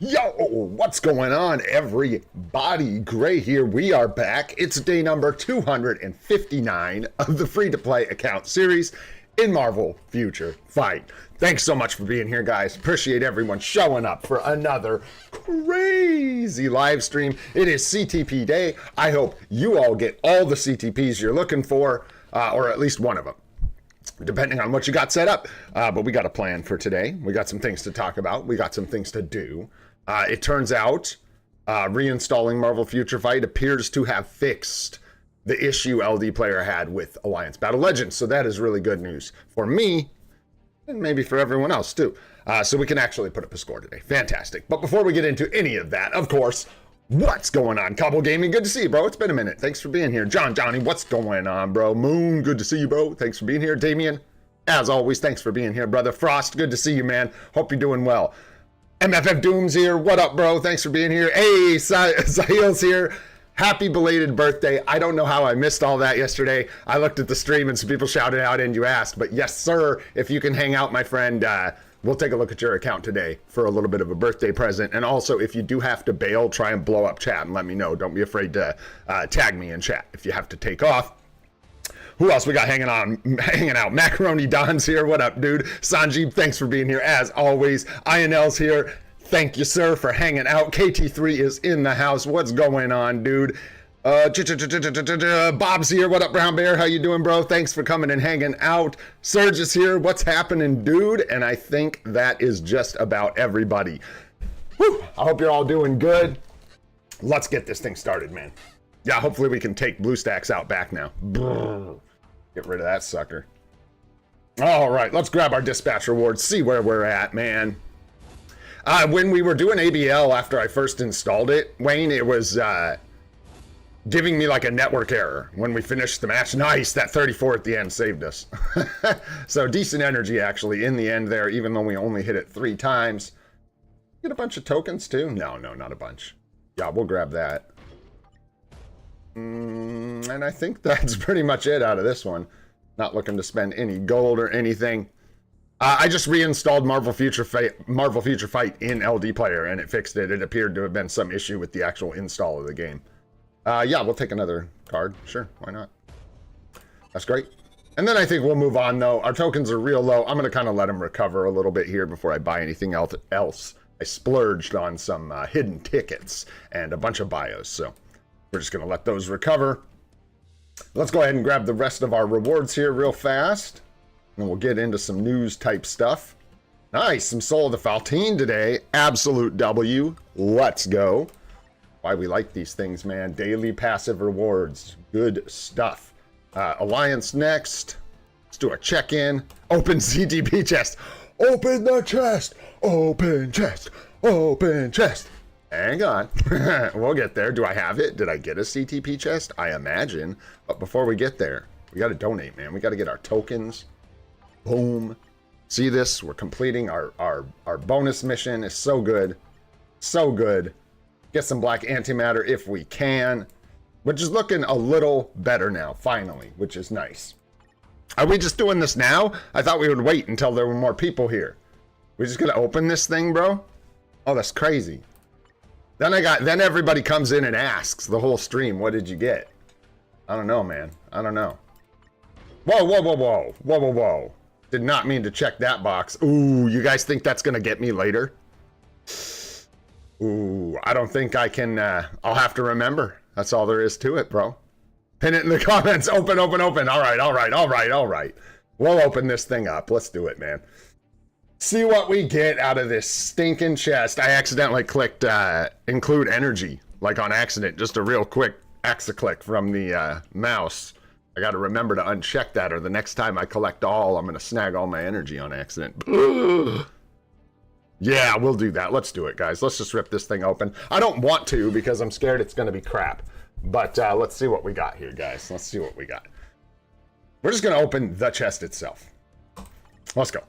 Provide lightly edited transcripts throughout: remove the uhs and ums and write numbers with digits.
Yo, what's going on, everybody? Gray here. We are back. It's day number 259 of the free-to-play account series in Marvel Future Fight. Thanks so much for being here, guys. Appreciate everyone showing up for another crazy live stream. It is CTP day. I hope you all get all the CTPs you're looking for, or at least one of them, depending on what you got set up. But we got a plan for today. We got some things to talk about. We got some things to do. It turns out reinstalling Marvel Future Fight appears to have fixed the issue LD player had with Alliance Battle Legends. So that is really good news for me and maybe for everyone else too. So we can actually put up a score today. Fantastic. But before we get into any of that, of course, what's going on, Cobble Gaming? Good to see you, bro. It's been a minute. Thanks for being here. Johnny, what's going on, bro? Moon, good to see you, bro. Thanks for being here. Damien, as always, thanks for being here, brother. Frost, good to see you, man. Hope you're doing well. MFF Dooms here. What up, bro? Thanks for being here. Hey, Sahil's here. Happy belated birthday. I don't know how I missed all that yesterday. I looked at the stream and some people shouted out and you asked, but yes, sir, if you can hang out, my friend, we'll take a look at your account today for a little bit of a birthday present. And also, if you do have to bail, try and blow up chat and let me know. Don't be afraid to tag me in chat if you have to take off. Who else we got hanging out? Macaroni Don's here. What up, dude? Sanjeev, thanks for being here as always. INL's here. Thank you, sir, for hanging out. KT3 is in the house. What's going on, dude? Bob's here. What up, Brown Bear? How you doing, bro? Thanks for coming and hanging out. Serge is here. What's happening, dude? And I think that is just about everybody. Whew. I hope you're all doing good. Let's get this thing started, man. Yeah, hopefully we can take BlueStacks out back now. Brrr. Get rid of that sucker. All right, let's grab our dispatch rewards, see where we're at, man. When we were doing ABL after I first installed it, Wayne, it was giving me like a network error when we finished the match. Nice, that 34 at the end saved us. So decent energy actually in the end there, even though we only hit it 3 times. Get a bunch of tokens too? No, not a bunch. Yeah, we'll grab that. And I think that's pretty much it out of this one. Not looking to spend any gold or anything. I just reinstalled Marvel Future Fight in LD Player, and it fixed it. It appeared to have been some issue with the actual install of the game. Yeah, we'll take another card. Sure, why not? That's great. And then I think we'll move on, though. Our tokens are real low. I'm going to kind of let them recover a little bit here before I buy anything else. I splurged on some hidden tickets and a bunch of bios, so we're just going to let those recover. Let's go ahead and grab the rest of our rewards here real fast. And we'll get into some news type stuff. Nice, some Soul of the Faltine today. Absolute W. Let's go. Why we like these things, man. Daily passive rewards. Good stuff. Alliance next. Let's do a check-in. Open CTP chest. Open the chest. Open chest. Open chest. Hang on. We'll get there. Do I have it? Did I get a CTP chest? I imagine. But before we get there, we got to donate, man. We got to get our tokens. Boom. See this? We're completing our bonus mission. Is so good. So good. Get some black antimatter if we can. Which is looking a little better now, finally, which is nice. Are we just doing this now? I thought we would wait until there were more people here. We're just gonna open this thing, bro? Oh, that's crazy. Then everybody comes in and asks the whole stream, what did you get? I don't know, man. I don't know. Whoa, whoa, whoa, whoa. Whoa, whoa, whoa. Did not mean to check that box. Ooh, you guys think that's gonna get me later? Ooh, I don't think I can, I'll have to remember. That's all there is to it, bro. Pin it in the comments. Open, open, open. All right. We'll open this thing up. Let's do it, man. See what we get out of this stinking chest. I accidentally clicked include energy, like on accident. Just a real quick click from the mouse. I got to remember to uncheck that, or the next time I collect all, I'm going to snag all my energy on accident. Yeah, we'll do that. Let's do it, guys. Let's just rip this thing open. I don't want to because I'm scared it's going to be crap. But let's see what we got here, guys. Let's see what we got. We're just going to open the chest itself. Let's go.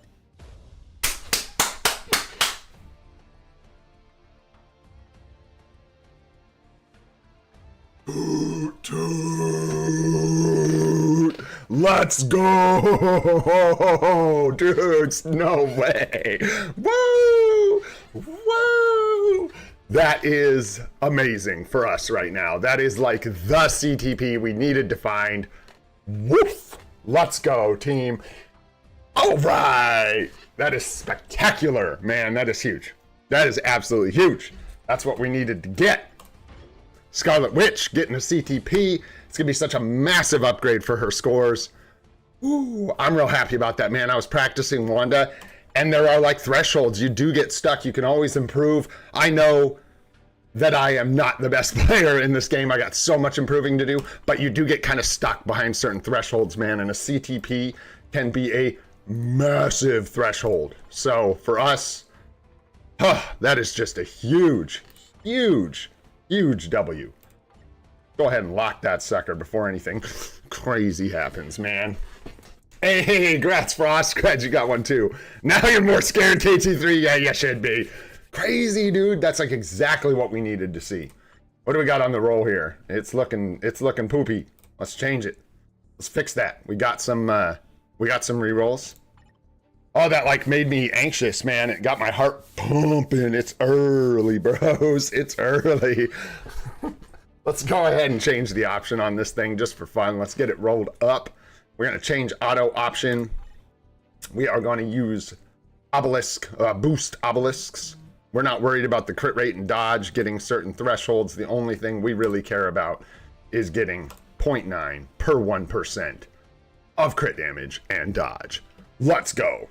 Let's go, dudes. No way. Woo! Woo! That is amazing for us right now. That is like the CTP we needed to find. Woof! Let's go, team. All right. That is spectacular, man. That is huge. That is absolutely huge. That's what we needed to get. Scarlet Witch getting a CTP. It's going to be such a massive upgrade for her scores. Ooh, I'm real happy about that, man. I was practicing Wanda, and there are like thresholds. You do get stuck. You can always improve. I know that I am not the best player in this game. I got so much improving to do, but you do get kind of stuck behind certain thresholds, man. And a CTP can be a massive threshold. So for us, that is just a huge, huge, huge W. Go ahead and lock that sucker before anything crazy happens, man. Hey, congrats, Frost. Glad you got one too. Now you're more scared, KT3. Yeah, you should be. Crazy, dude. That's like exactly what we needed to see. What do we got on the roll here? It's looking poopy. Let's change it. Let's fix that. We got some rerolls. Oh, that like made me anxious, man. It got my heart pumping. It's early, bros. It's early. Let's go ahead and change the option on this thing just for fun. Let's get it rolled up. We're going to change auto option. We are going to use obelisk, boost obelisks. We're not worried about the crit rate and dodge getting certain thresholds. The only thing we really care about is getting 0.9 per 1% of crit damage and dodge. Let's go.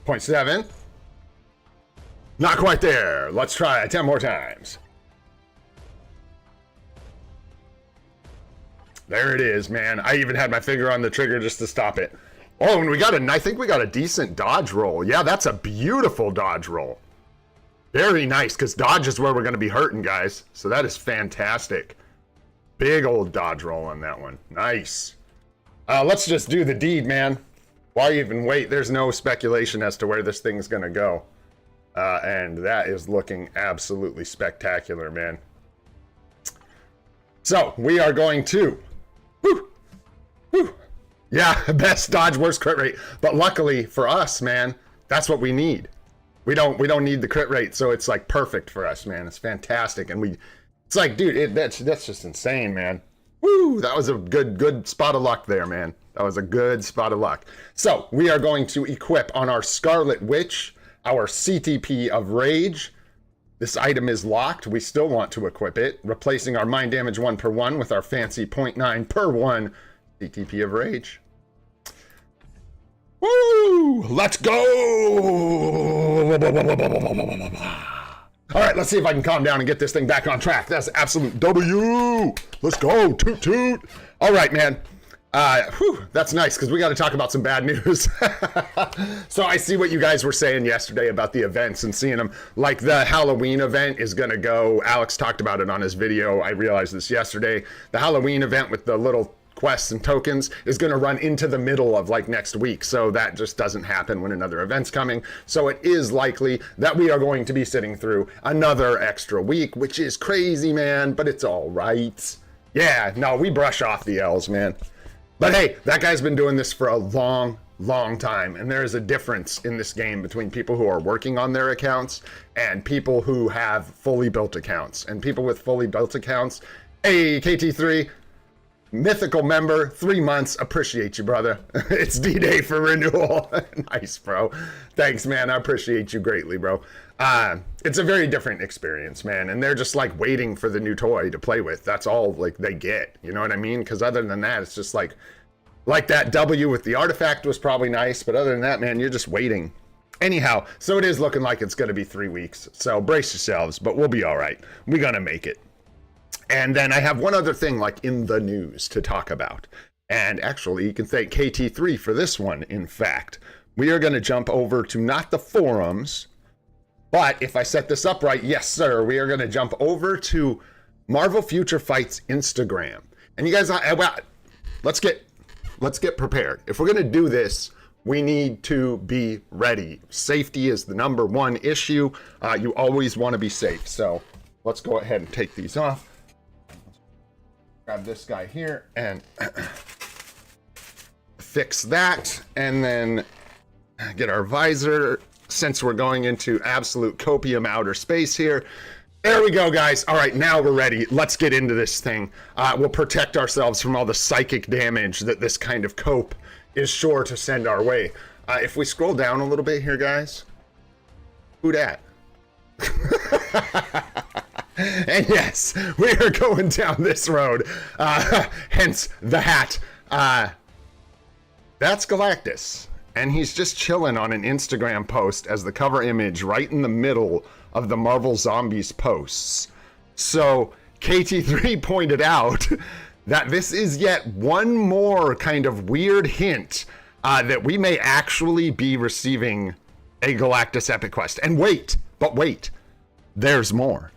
Point 7. Not quite there. Let's try 10 more times. There it is, man. I even had my finger on the trigger just to stop it. Oh, and I think we got a decent dodge roll. Yeah, that's a beautiful dodge roll. Very nice, because dodge is where we're going to be hurting, guys. So that is fantastic. Big old dodge roll on that one. Nice. Let's just do the deed, man. Why even wait? There's no speculation as to where this thing's going to go. And that is looking absolutely spectacular, man. So, we are going to... Yeah, best dodge, worst crit rate. But luckily for us, man, that's what we need. We don't need the crit rate, so it's like perfect for us, man. It's fantastic, and it's like, dude, that's just insane, man. Woo! That was a good spot of luck there, man. That was a good spot of luck. So we are going to equip on our Scarlet Witch our CTP of Rage. This item is locked. We still want to equip it, replacing our mind damage 1 per 1 with our fancy 0.9 per 1 CTP of Rage. Woo! Let's go! All right, let's see if I can calm down and get this thing back on track. That's absolute W. Let's go, toot toot. All right, man. That's nice, because we got to talk about some bad news. So I see what you guys were saying yesterday about the events and seeing them. Like the Halloween event is going to go. Alex talked about it on his video. I realized this yesterday. The Halloween event with the little quests and tokens is going to run into the middle of like next week, so that just doesn't happen when another event's coming. So it is likely that we are going to be sitting through another extra week, which is crazy, man, but it's all right. Yeah, no, we brush off the L's, man. But hey, that guy's been doing this for a long time, and there is a difference in this game between people who are working on their accounts and people who have fully built accounts. And people with fully built accounts, hey, KT3, mythical member, 3 months. Appreciate you, brother. It's D-Day for renewal. Nice, bro. Thanks, man. I appreciate you greatly, bro. It's a very different experience, man. And they're just like waiting for the new toy to play with. That's all like they get. You know what I mean? Because other than that, it's just like that W with the artifact was probably nice. But other than that, man, you're just waiting. Anyhow, so it is looking like it's going to be 3 weeks. So brace yourselves, but we'll be all right. We're going to make it. And then I have one other thing like in the news to talk about. And actually, you can thank KT3 for this one, in fact. We are going to jump over to not the forums, but if I set this up right, yes, sir, we are going to jump over to Marvel Future Fight's Instagram. And you guys, let's get prepared. If we're going to do this, we need to be ready. Safety is the #1 issue. You always want to be safe. So let's go ahead and take these off. Grab this guy here and fix that, and then get our visor, since we're going into absolute copium outer space here. There we go, guys. All right, now we're ready. Let's get into this thing. We'll protect ourselves from all the psychic damage that this kind of cope is sure to send our way. If we scroll down a little bit here, guys. Who dat? And yes, we are going down this road. Hence the hat. That's Galactus. And he's just chilling on an Instagram post as the cover image right in the middle of the Marvel Zombies posts. So KT3 pointed out that this is yet one more kind of weird hint that we may actually be receiving a Galactus Epic Quest. And wait, but wait, there's more.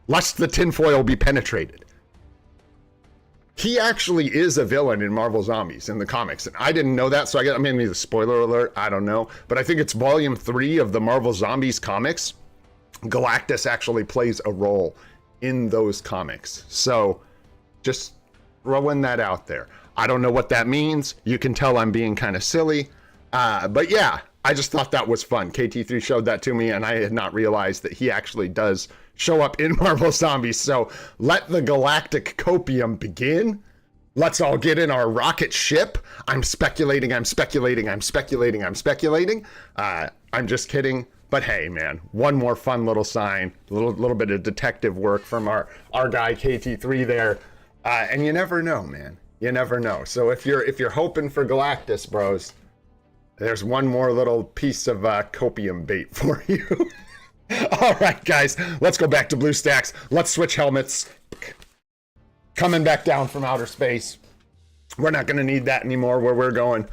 Lest the tinfoil be penetrated. He actually is a villain in Marvel Zombies in the comics, and I didn't know that, so I mean, the spoiler alert, I don't know, but I think it's volume 3 of the Marvel Zombies comics. Galactus actually plays a role in those comics, so just throwing that out there. I don't know what that means. You can tell I'm being kind of silly, but yeah, I just thought that was fun. KT3 showed that to me, and I had not realized that he actually does show up in Marvel Zombies. So let the galactic copium begin. Let's all get in our rocket ship. I'm speculating. I'm just kidding. But hey, man, one more fun little sign, a little bit of detective work from our guy KT3 there. And you never know, man. You never know. So if you're hoping for Galactus, bros, there's one more little piece of copium bait for you. All right, guys, let's go back to BlueStacks. Let's switch helmets. Coming back down from outer space. We're not going to need that anymore where we're going.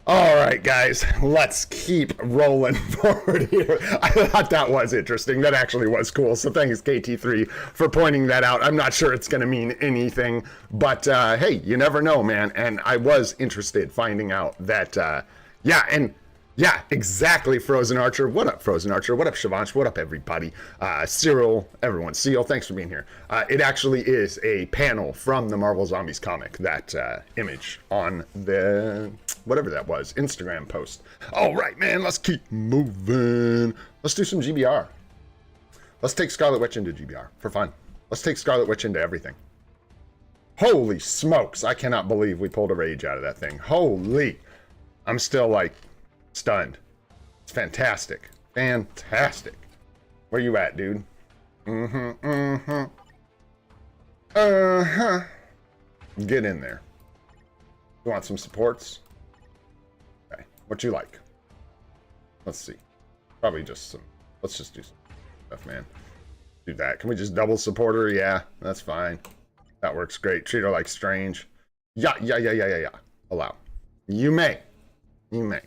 All right, guys, let's keep rolling forward here. I thought that was interesting. That actually was cool. So thanks, KT3, for pointing that out. I'm not sure it's going to mean anything, but hey, you never know, man. And I was interested finding out that, yeah, exactly, Frozen Archer. What up, Frozen Archer? What up, Shivansh? What up, everybody? Cyril, everyone. Seal, thanks for being here. It actually is a panel from the Marvel Zombies comic, that image on the, whatever that was, Instagram post. All right, man, let's keep moving. Let's do some GBR. Let's take Scarlet Witch into GBR for fun. Let's take Scarlet Witch into everything. Holy smokes, I cannot believe we pulled a rage out of that thing. Holy. I'm still, like, stunned. It's fantastic. Fantastic. Where you at, dude? Uh-huh. Get in there. You want some supports? Okay. What you like? Let's see. Probably just some. Let's just do some stuff, man. Do that. Can we just double support her? Yeah, that's fine. That works great. Treat her like Strange. Yeah. Allow. You may. You may.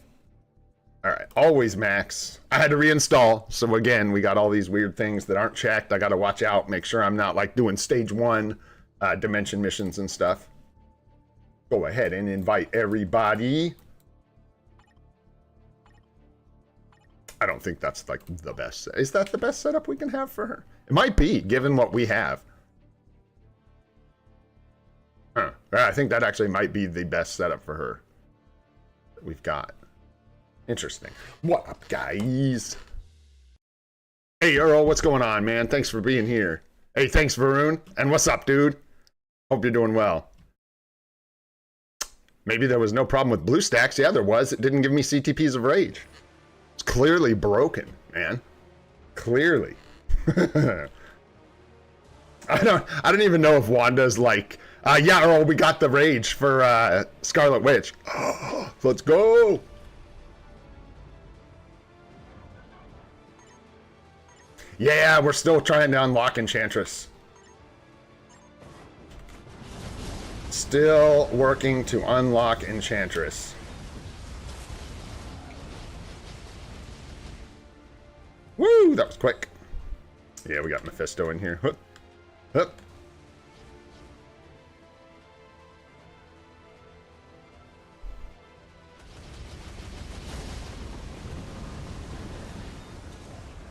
All right, always max. I had to reinstall, so again, we got all these weird things that aren't checked. I got to watch out, make sure I'm not like doing stage 1 dimension missions and stuff. Go ahead and invite everybody. I don't think that's like the best. Is that the best setup we can have for her? It might be, given what we have. Huh. I think that actually might be the best setup for her that we've got. Interesting. What up, guys? Hey, Earl, what's going on, man? Thanks for being here. Hey, thanks, Varun. And what's up, dude? Hope you're doing well. Maybe there was no problem with BlueStacks. Yeah, there was. It didn't give me CTPs of rage. It's clearly broken, man. Clearly. I don't even know if Wanda's like, yeah, Earl, we got the rage for Scarlet Witch. Let's go. Yeah, we're still trying to unlock Enchantress. Still working to unlock Enchantress. Woo, that was quick. Yeah, we got Mephisto in here. Hup. Hup.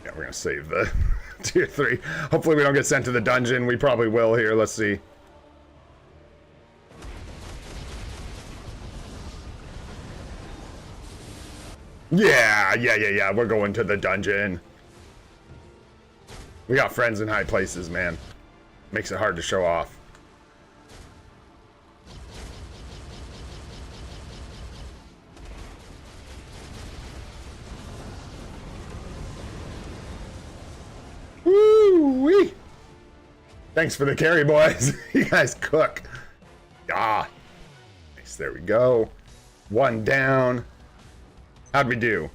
Yeah, we're gonna save the Tier 3. Hopefully we don't get sent to the dungeon. We probably will here. Let's see. Yeah. We're going to the dungeon. We got friends in high places, man. Makes it hard to show off. Woo-wee. Thanks for the carry, boys. You guys cook. Ah. Nice, there we go. One down. How'd we do?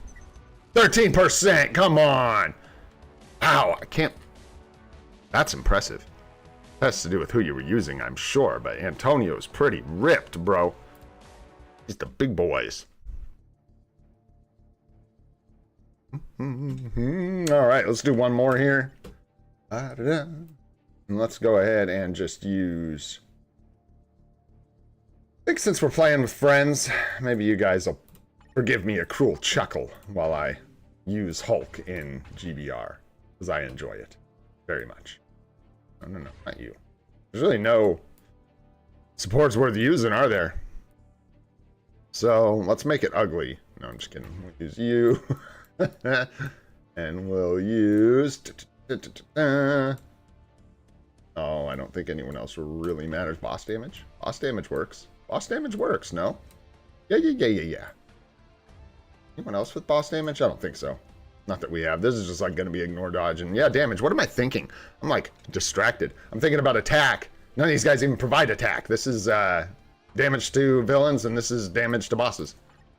13%, come on. Wow, I can't. That's impressive. Has to do with who you were using, I'm sure, but Antonio's pretty ripped, bro. He's the big boys. All right, let's do one more here. And let's go ahead and just use... I think since we're playing with friends, maybe you guys will forgive me a cruel chuckle while I use Hulk in GBR, because I enjoy it very much. No, not you. There's really no supports worth using, are there? So let's make it ugly. No, I'm just kidding. We'll use you. And we'll use... Oh, I don't think anyone else really matters. Boss damage? Boss damage works. Boss damage works, no? Yeah. Anyone else with boss damage? I don't think so. Not that we have. This is just like going to be ignore dodge. And yeah, damage. What am I thinking? I'm like distracted. I'm thinking about attack. None of these guys even provide attack. This is damage to villains and this is damage to bosses.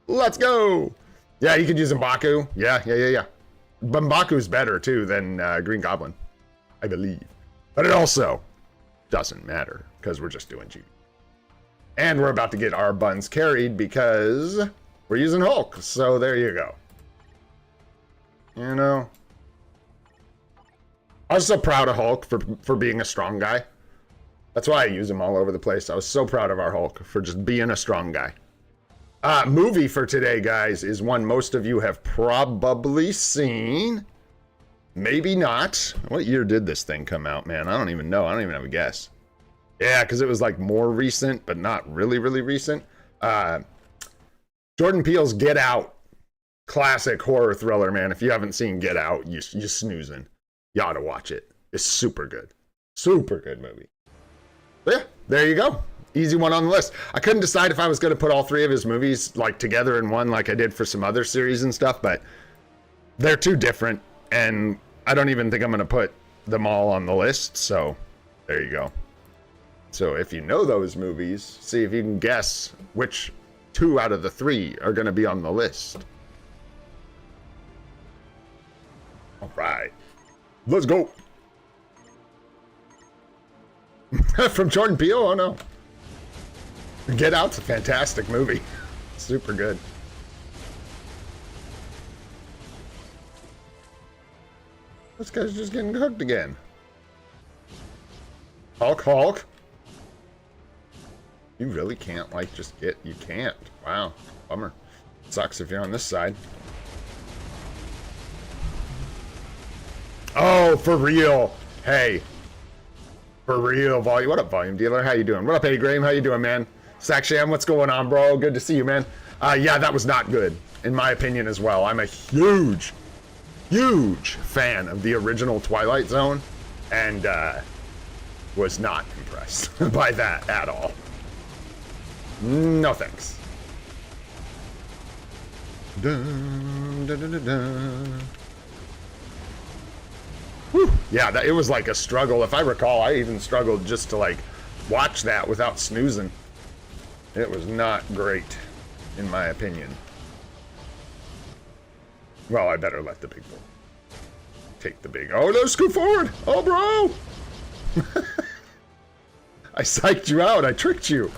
Let's go! Yeah, you could use M'Baku. Yeah. But M'Baku's better too than Green Goblin, I believe. But it also doesn't matter because we're just doing GB. And we're about to get our buns carried because we're using Hulk. So there you go. You know, I was so proud of Hulk for being a strong guy. That's why I use him all over the place. I was so proud of our Hulk for just being a strong guy. Movie for today, guys, is one most of you have probably seen. Maybe not. What year did this thing come out, man? I don't even know. I don't even have a guess. Yeah, because it was like more recent, but not really recent. Jordan Peele's Get Out. Classic horror thriller, man. If you haven't seen Get Out, you're snoozing. You ought to watch it. It's super good. Super good movie. But yeah, there you go. Easy one on the list. I couldn't decide if I was going to put all three of his movies like together in one like I did for some other series and stuff, but they're too different, and I don't even think I'm going to put them all on the list, so there you go. So if you know those movies, see if you can guess which 2 out of the 3 are going to be on the list. All right, let's go. From Jordan Peele? Oh no. Get Out's a fantastic movie. Super good. This guy's just getting cooked again. Hulk. You really can't, like, just get... You can't. Wow. Bummer. Sucks if you're on this side. Oh, for real. Hey. For real, Volume. What up, Volume Dealer? How you doing? What up, A. Graham? How you doing, man? Saksham, what's going on, bro? Good to see you, man. Yeah, that was not good, in my opinion as well. I'm a huge fan of the original Twilight Zone, and was not impressed by that at all. No thanks. Dun, dun, dun, dun, dun. Whew. Yeah, it was like a struggle. If I recall, I even struggled just to like watch that without snoozing. It was not great, in my opinion. Well, I better let the big boy take the big... Oh, no, scoot forward! Oh, bro! I psyched you out. I tricked you.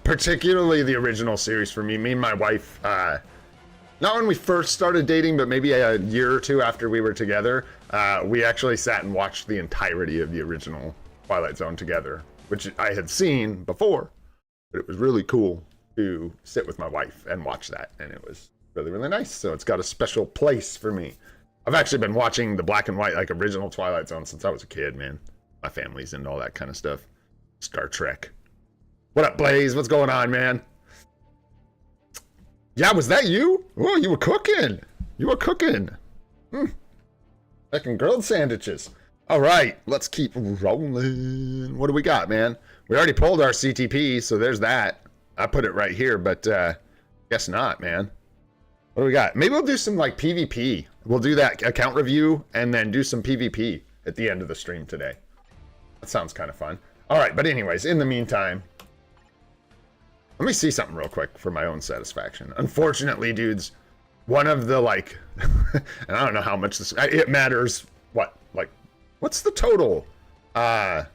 Particularly the original series for me. Me and my wife, not when we first started dating, but maybe a year or 2 after we were together, we actually sat and watched the entirety of the original Twilight Zone together, which I had seen before, but it was really cool to sit with my wife and watch that, and it was really, really nice. So it's got a special place for me. I've actually been watching the black and white, like original Twilight Zone since I was a kid, man. My family's into all that kind of stuff. Star Trek. What up, Blaze? What's going on, man? Yeah, was that you? Oh, you were cooking. You were cooking. Making grilled sandwiches. All right, let's keep rolling. What do we got, man? We already pulled our CTP, so there's that. I put it right here, but guess not, man. What do we got? Maybe we'll do some like PvP. We'll do that account review and then do some PvP at the end of the stream today. That sounds kind of fun. All right, but anyways, in the meantime, let me see something real quick for my own satisfaction. Unfortunately, dudes, one of the like, and I don't know how much this, it matters. What, like, what's the total? Any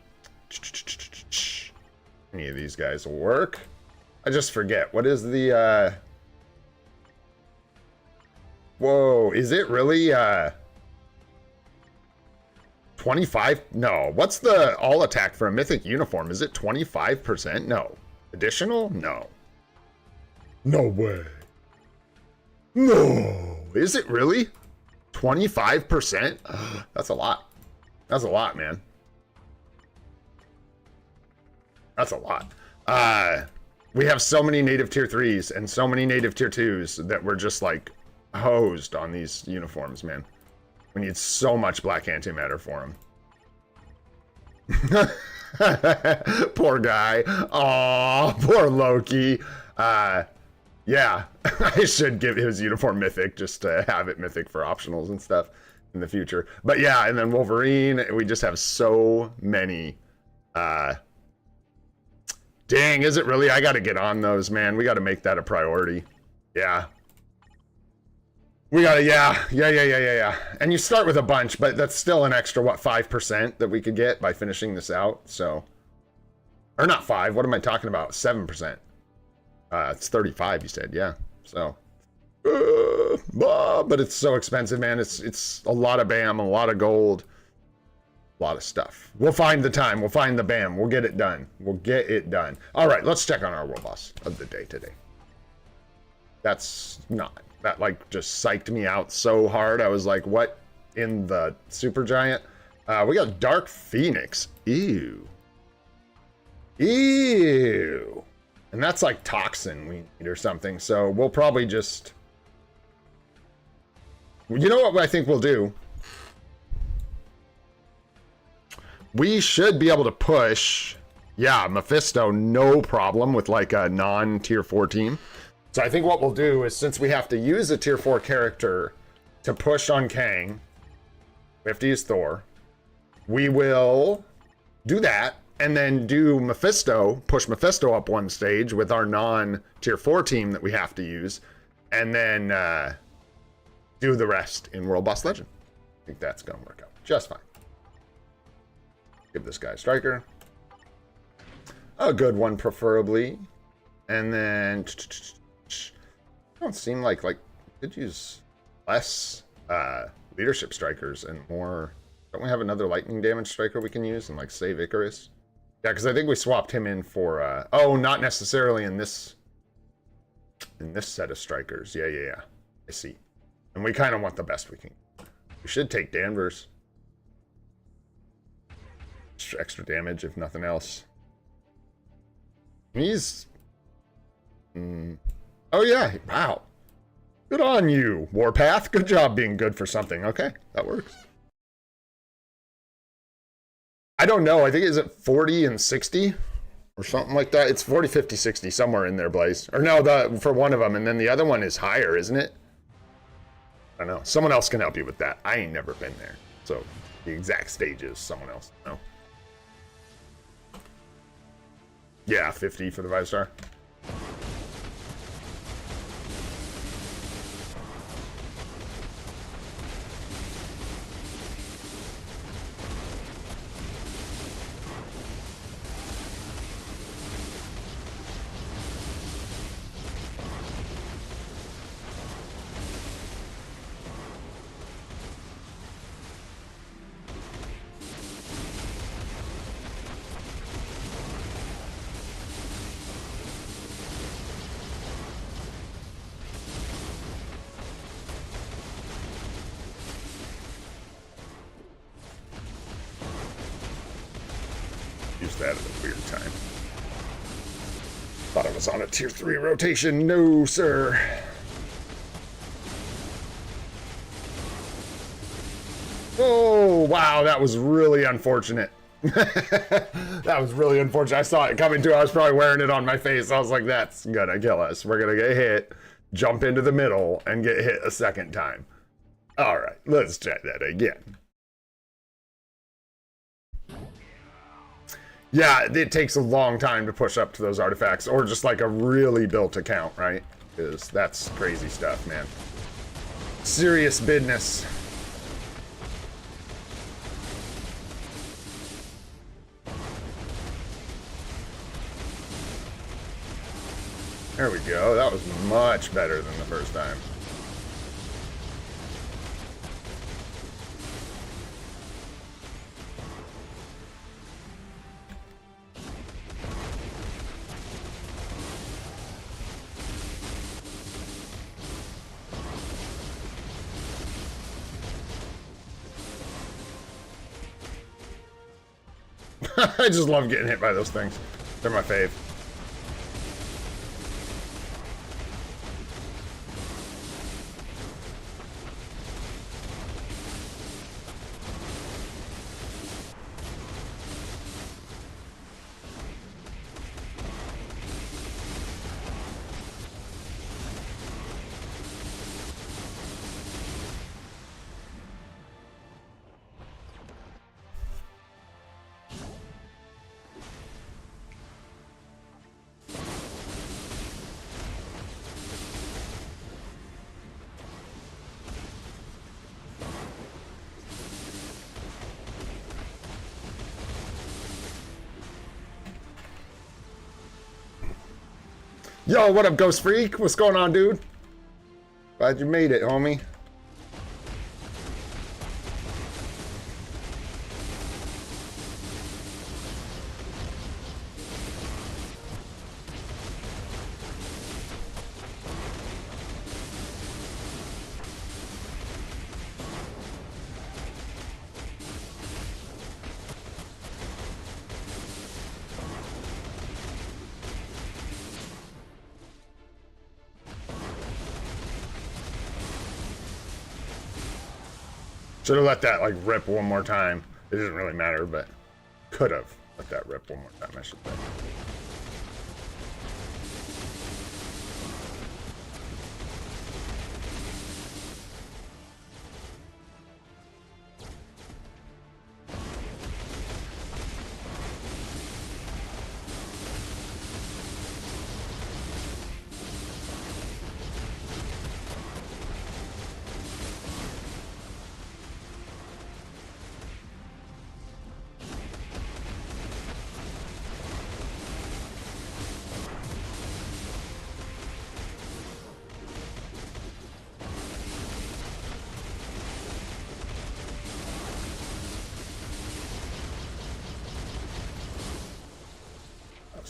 of these guys will work. I just forget. What is the, whoa, is it really, 25? No. What's the all attack for a mythic uniform? Is it 25%? No. Additional? No. No way. No. Is it really? 25%? That's a lot. That's a lot, man. That's a lot. We have so many native tier 3s and so many native tier 2s that we're just like hosed on these uniforms, man. We need so much black antimatter for him. Poor guy. Aw, poor Loki. Yeah, I should give his uniform mythic just to have it mythic for optionals and stuff in the future. But yeah, and then Wolverine, we just have so many. Dang, is it really? I gotta get on those, man. We gotta make that a priority. Yeah. We gotta, yeah. And you start with a bunch, but that's still an extra, what, 5% that we could get by finishing this out, so. Or not 5, what am I talking about? 7%. It's 35, you said, yeah, so. But it's so expensive, man. It's a lot of BAM, a lot of gold, a lot of stuff. We'll find the time, we'll find the BAM, we'll get it done. We'll get it done. All right, let's check on our world boss of the day today. That's not. That like just psyched me out so hard. I was like, what in the Supergiant? We got Dark Phoenix. Ew. Ew. And that's like toxin we need or something. So we'll probably just... You know what I think we'll do? We should be able to push... Yeah, Mephisto, no problem with like a non-tier 4 team. So I think what we'll do is, since we have to use a tier 4 character to push on Kang, we have to use Thor. We will do that and then do Mephisto, push Mephisto up one stage with our non-tier 4 team that we have to use, and then do the rest in World Boss Legend. I think that's going to work out just fine. Give this guy a striker. A good one, preferably. And then... don't seem like could use less leadership strikers and more. Don't we have another lightning damage striker we can use and like save Icarus? Yeah, because I think we swapped him in for oh, not necessarily in this set of strikers. Yeah. I see. And we kind of want the best we can. We should take Danvers. Extra damage if nothing else. He's oh yeah, wow. Good on you, Warpath. Good job being good for something. Okay, that works. I don't know, I think is it 40 and 60? Or something like that? It's 40, 50, 60, somewhere in there, Blaze. Or no, for one of them, and then the other one is higher, isn't it? I don't know. Someone else can help you with that. I ain't never been there. So, the exact stages, someone else. No. Yeah, 50 for the 5-star. at a weird time. Thought I was on a tier 3 rotation. No, sir. Oh, wow, that was really unfortunate. That was really unfortunate. I saw it coming too. I was probably wearing it on my face. I was like, that's gonna kill us. We're gonna get hit, jump into the middle, and get hit a second time. All right, let's try that again. Yeah, it takes a long time to push up to those artifacts, or just like a really built account, right? Because that's crazy stuff, man. Serious business. There we go. That was much better than the first time. I just love getting hit by those things. They're my fave. Yo, what up, Ghost Freak? What's going on, dude? Glad you made it, homie. Should have let that like rip one more time. It doesn't really matter, but could have let that rip one more time, I should say.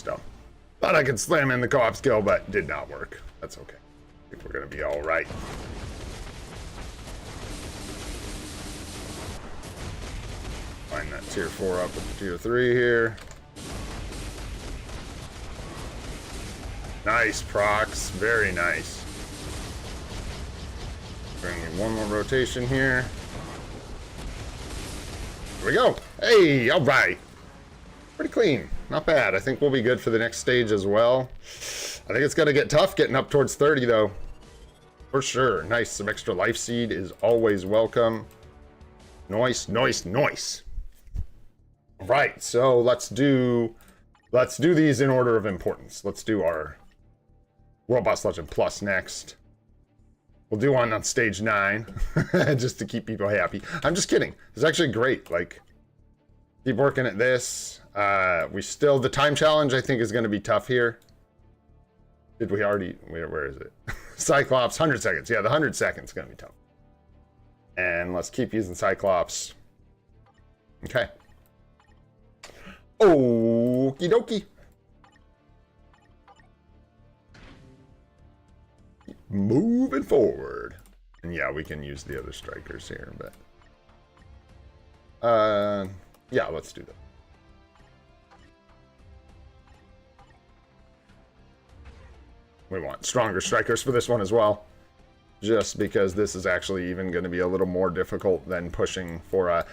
Dumb. Thought I could slam in the co-op skill, but did not work. That's okay. I think we're gonna be all right. Line that tier 4 up with the tier 3 here. Nice procs, very nice. Bring in one more rotation here. Here we go. Hey, all right. Pretty clean. Not bad. I think we'll be good for the next stage as well. I think it's going to get tough getting up towards 30, though. For sure. Nice. Some extra life seed is always welcome. Nice, nice, nice. Right. So let's do these in order of importance. Let's do our World Boss Legend Plus next. We'll do one on stage 9 just to keep people happy. I'm just kidding. It's actually great. Like, keep working at this. The time challenge I think is going to be tough here. Did we already, where is it? Cyclops, 100 seconds. Yeah, the 100 seconds is going to be tough. And let's keep using Cyclops. Okay. Okie dokie. Moving forward. And yeah, we can use the other strikers here, but yeah, let's do that. We want stronger strikers for this one as well. Just because this is actually even going to be a little more difficult than pushing for a...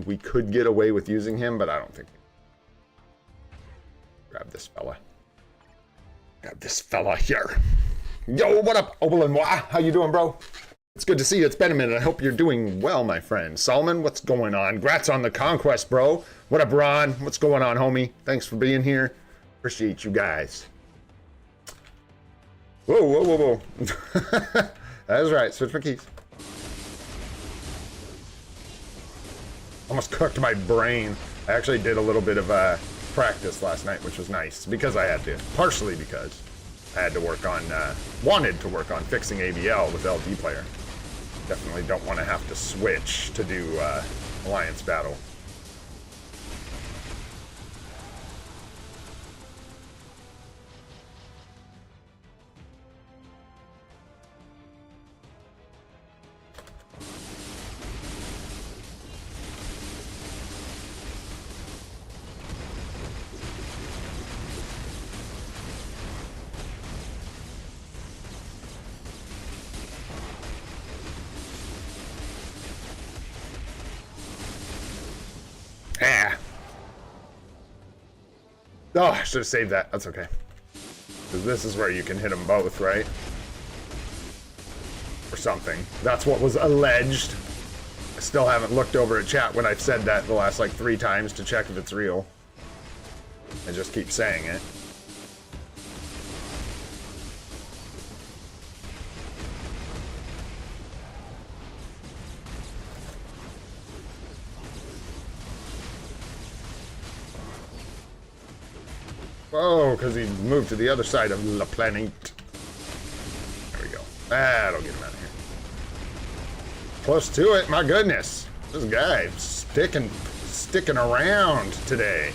We could get away with using him, but I don't think... Grab this fella. Grab this fella here. Yo, what up, Oberlin? How you doing, bro? It's good to see you. It's been a minute. I hope you're doing well, my friend. Solomon, what's going on? Grats on the conquest, bro. What up, Ron? What's going on, homie? Thanks for being here. Appreciate you guys. Whoa, whoa, whoa, whoa. That's right. Switch my keys. Almost cooked my brain. I actually did a little bit of practice last night, which was nice because I had to. Partially because I had to work on, wanted to work on fixing ABL with LD player. Definitely don't want to have to switch to do Alliance battle. Oh, I should have saved that. That's okay. Because this is where you can hit them both, right? Or something. That's what was alleged. I still haven't looked over at chat when I've said that the last like 3 times to check if it's real. I just keep saying it. Oh, because he moved to the other side of La Planète. There we go. That'll get him out of here. Close to it, my goodness. This guy sticking around today.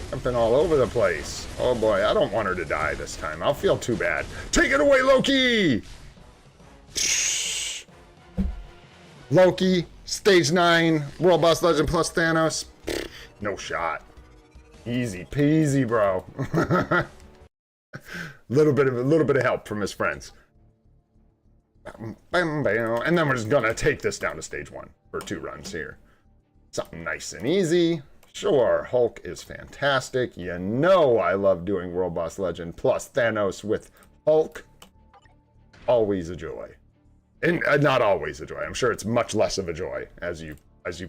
Jumping all over the place. Oh boy, I don't want her to die this time. I'll feel too bad. Take it away, Loki! Loki, stage 9, World Boss Legend plus Thanos. No shot. Easy peasy, bro. little bit of help from his friends. Bam, bam, bam. And then we're just gonna take this down to stage 1 for 2 runs here. Something nice and easy. Sure, Hulk is fantastic. You know I love doing World Boss Legend plus Thanos with Hulk. Always a joy. And not always a joy. I'm sure it's much less of a joy as you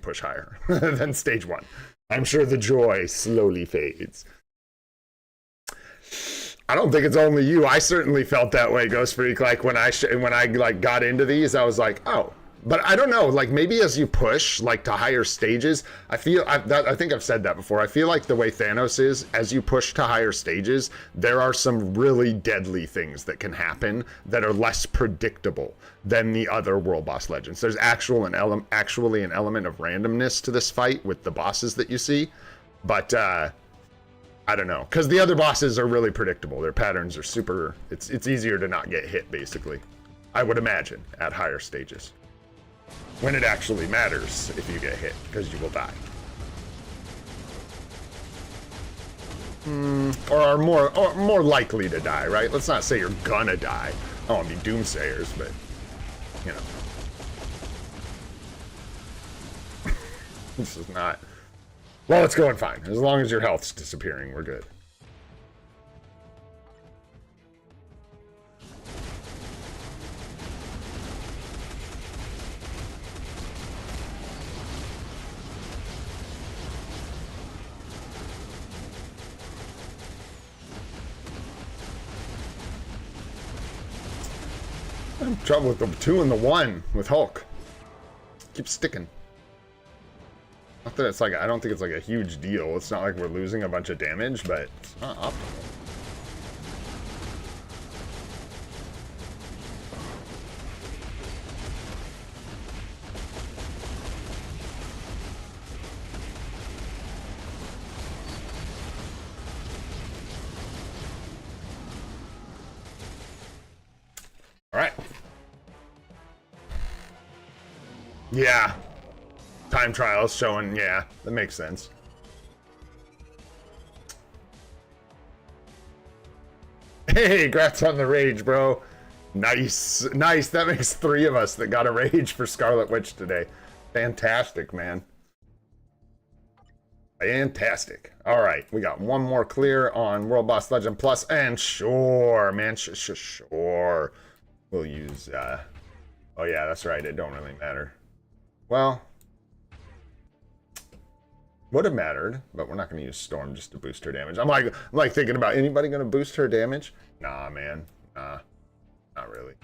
push higher than stage 1. I'm sure the joy slowly fades. I don't think it's only you. I certainly felt that way, Ghost Freak. Like when I like got into these, I was like, oh. But I don't know. Like maybe as you push like to higher stages, I think I've said that before. I feel like the way Thanos is, as you push to higher stages, there are some really deadly things that can happen that are less predictable than the other World Boss Legends. There's actually an element of randomness to this fight with the bosses that you see, but I don't know, because the other bosses are really predictable. Their patterns are super. It's easier to not get hit, basically. I would imagine at higher stages, when it actually matters if you get hit, because you will die. Or are more likely to die, right? Let's not say you're gonna die. I don't want to be doomsayers, but you know. This is not... Well, it's going fine. As long as your health's disappearing, we're good. I'm in trouble with the 2 and the 1 with Hulk. Keeps sticking. Not that it's like, I don't think it's like a huge deal. It's not like we're losing a bunch of damage, but it's not optimal. Alright. Yeah. Time trials showing, yeah, that makes sense. Hey, congrats on the rage, bro. Nice. Nice. That makes 3 of us that got a rage for Scarlet Witch today. Fantastic, man. Fantastic. All right, we got one more clear on World Boss Legend Plus, and sure, man, sure. We'll use, oh yeah, that's right, it don't really matter. Well, would have mattered, but we're not going to use Storm just to boost her damage. I'm like thinking about anybody going to boost her damage? Nah, man. Nah, not really.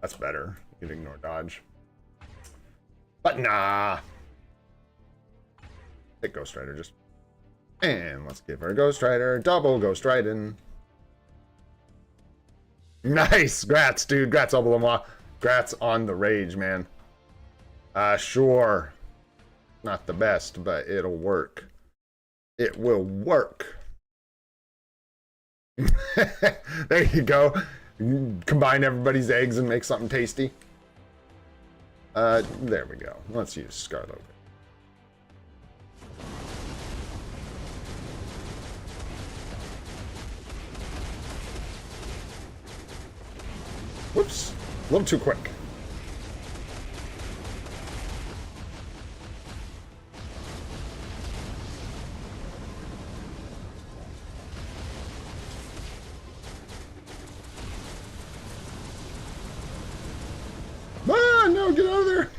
That's better. You can ignore dodge. But nah. Take Ghost Rider just. And let's give her Ghost Rider. Double Ghost Riding. Nice. Grats, dude. Grats, Obelimois. Grats on the rage, man. Sure. Not the best, but it'll work. It will work. There you go. Combine everybody's eggs and make something tasty. There we go. Let's use Scarlet. Whoops. A little too quick. Ah, no, get out of there.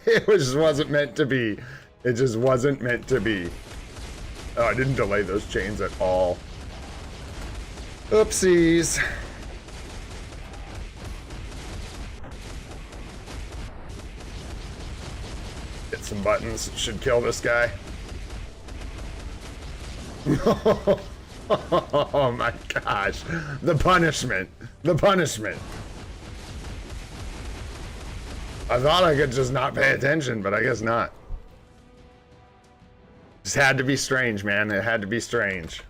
It just wasn't meant to be. It just wasn't meant to be. Oh, I didn't delay those chains at all. Oopsies. Hit some buttons. Should kill this guy. Oh my gosh. The punishment. The punishment. I thought I could just not pay attention, but I guess not. Just had to be strange, man. It had to be strange.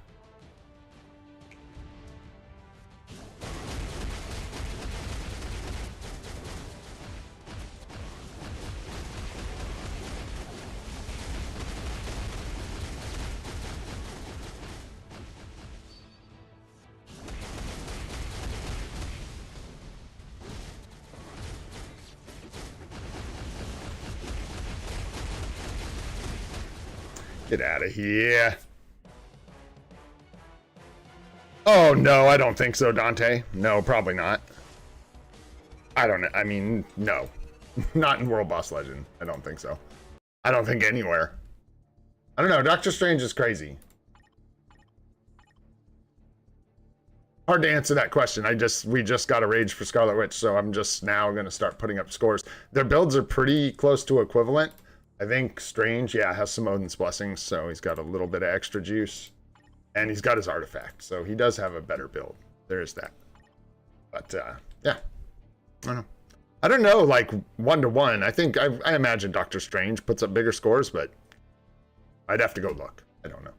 Get out of here. Oh, no, I don't think so, Dante. No, probably not. I don't know. I mean, no. Not in World Boss Legend. I don't think so. I don't think anywhere. I don't know. Doctor Strange is crazy. Hard to answer that question. We just got a rage for Scarlet Witch, so I'm just now going to start putting up scores. Their builds are pretty close to equivalent. I think Strange, yeah, has some Odin's Blessings, so he's got a little bit of extra juice. And he's got his artifact, so he does have a better build. There is that. But, yeah. I don't know, like, 1-to-1. I think, I imagine Doctor Strange puts up bigger scores, but I'd have to go look. I don't know.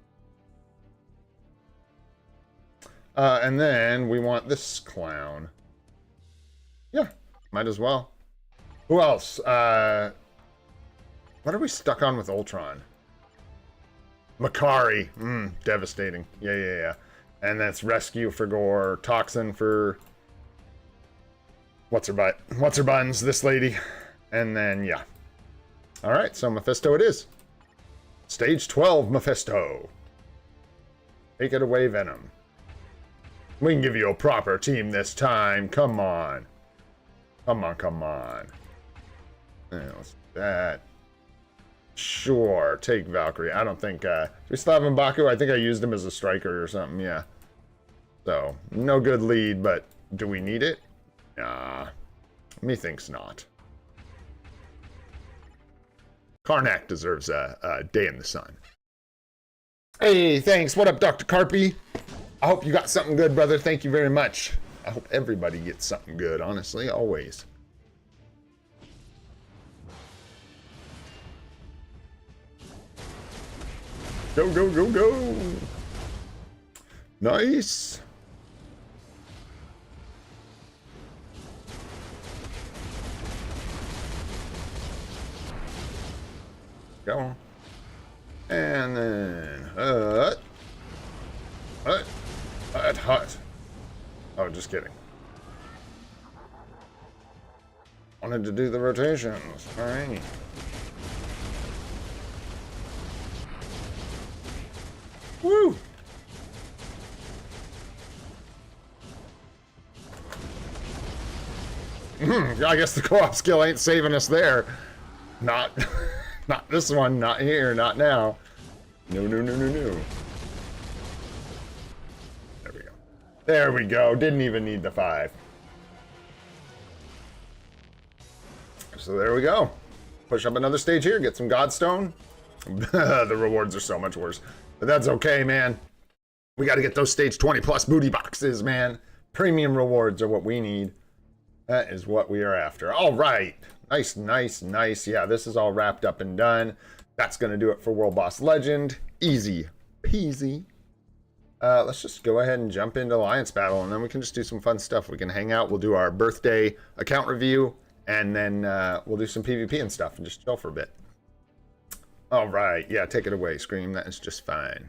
And then we want this clown. Yeah, might as well. Who else? What are we stuck on with Ultron? Makari. Devastating. Yeah. And that's Rescue for Gore. Toxin for... What's her butt? What's her buns? This lady. And then, yeah. Alright, so Mephisto it is. Stage 12, Mephisto. Take it away, Venom. We can give you a proper team this time. Come on. Come on. And let's do that. Sure, take Valkyrie. I don't think, do we still have M'Baku? I think I used him as a striker or something, yeah. So, no good lead, but do we need it? Nah, methinks not. Karnak deserves a day in the sun. Hey, thanks. What up, Dr. Carpy? I hope you got something good, brother. Thank you very much. I hope everybody gets something good, honestly, always. Go. Nice. Go on. And then, Hut. Oh, just kidding. Wanted to do the rotations. All right. Woo! I guess the co-op skill ain't saving us there. Not, not this one. Not here. Not now. No, no, no, no, no. There we go. There we go. Didn't even need the 5. So there we go. Push up another stage here. Get some Godstone. The rewards are so much worse. But that's okay, man. We got to get those stage 20 plus booty boxes, man. Premium rewards are what we need. That is what we are after. All right. Nice, nice, nice. Yeah, this is all wrapped up and done. That's going to do it for World Boss Legend. Easy peasy. Let's just go ahead and jump into Alliance Battle, and then we can just do some fun stuff. We can hang out. We'll do our birthday account review, and then we'll do some PvP and stuff and just chill for a bit. All right. Yeah, take it away, Scream. That is just fine.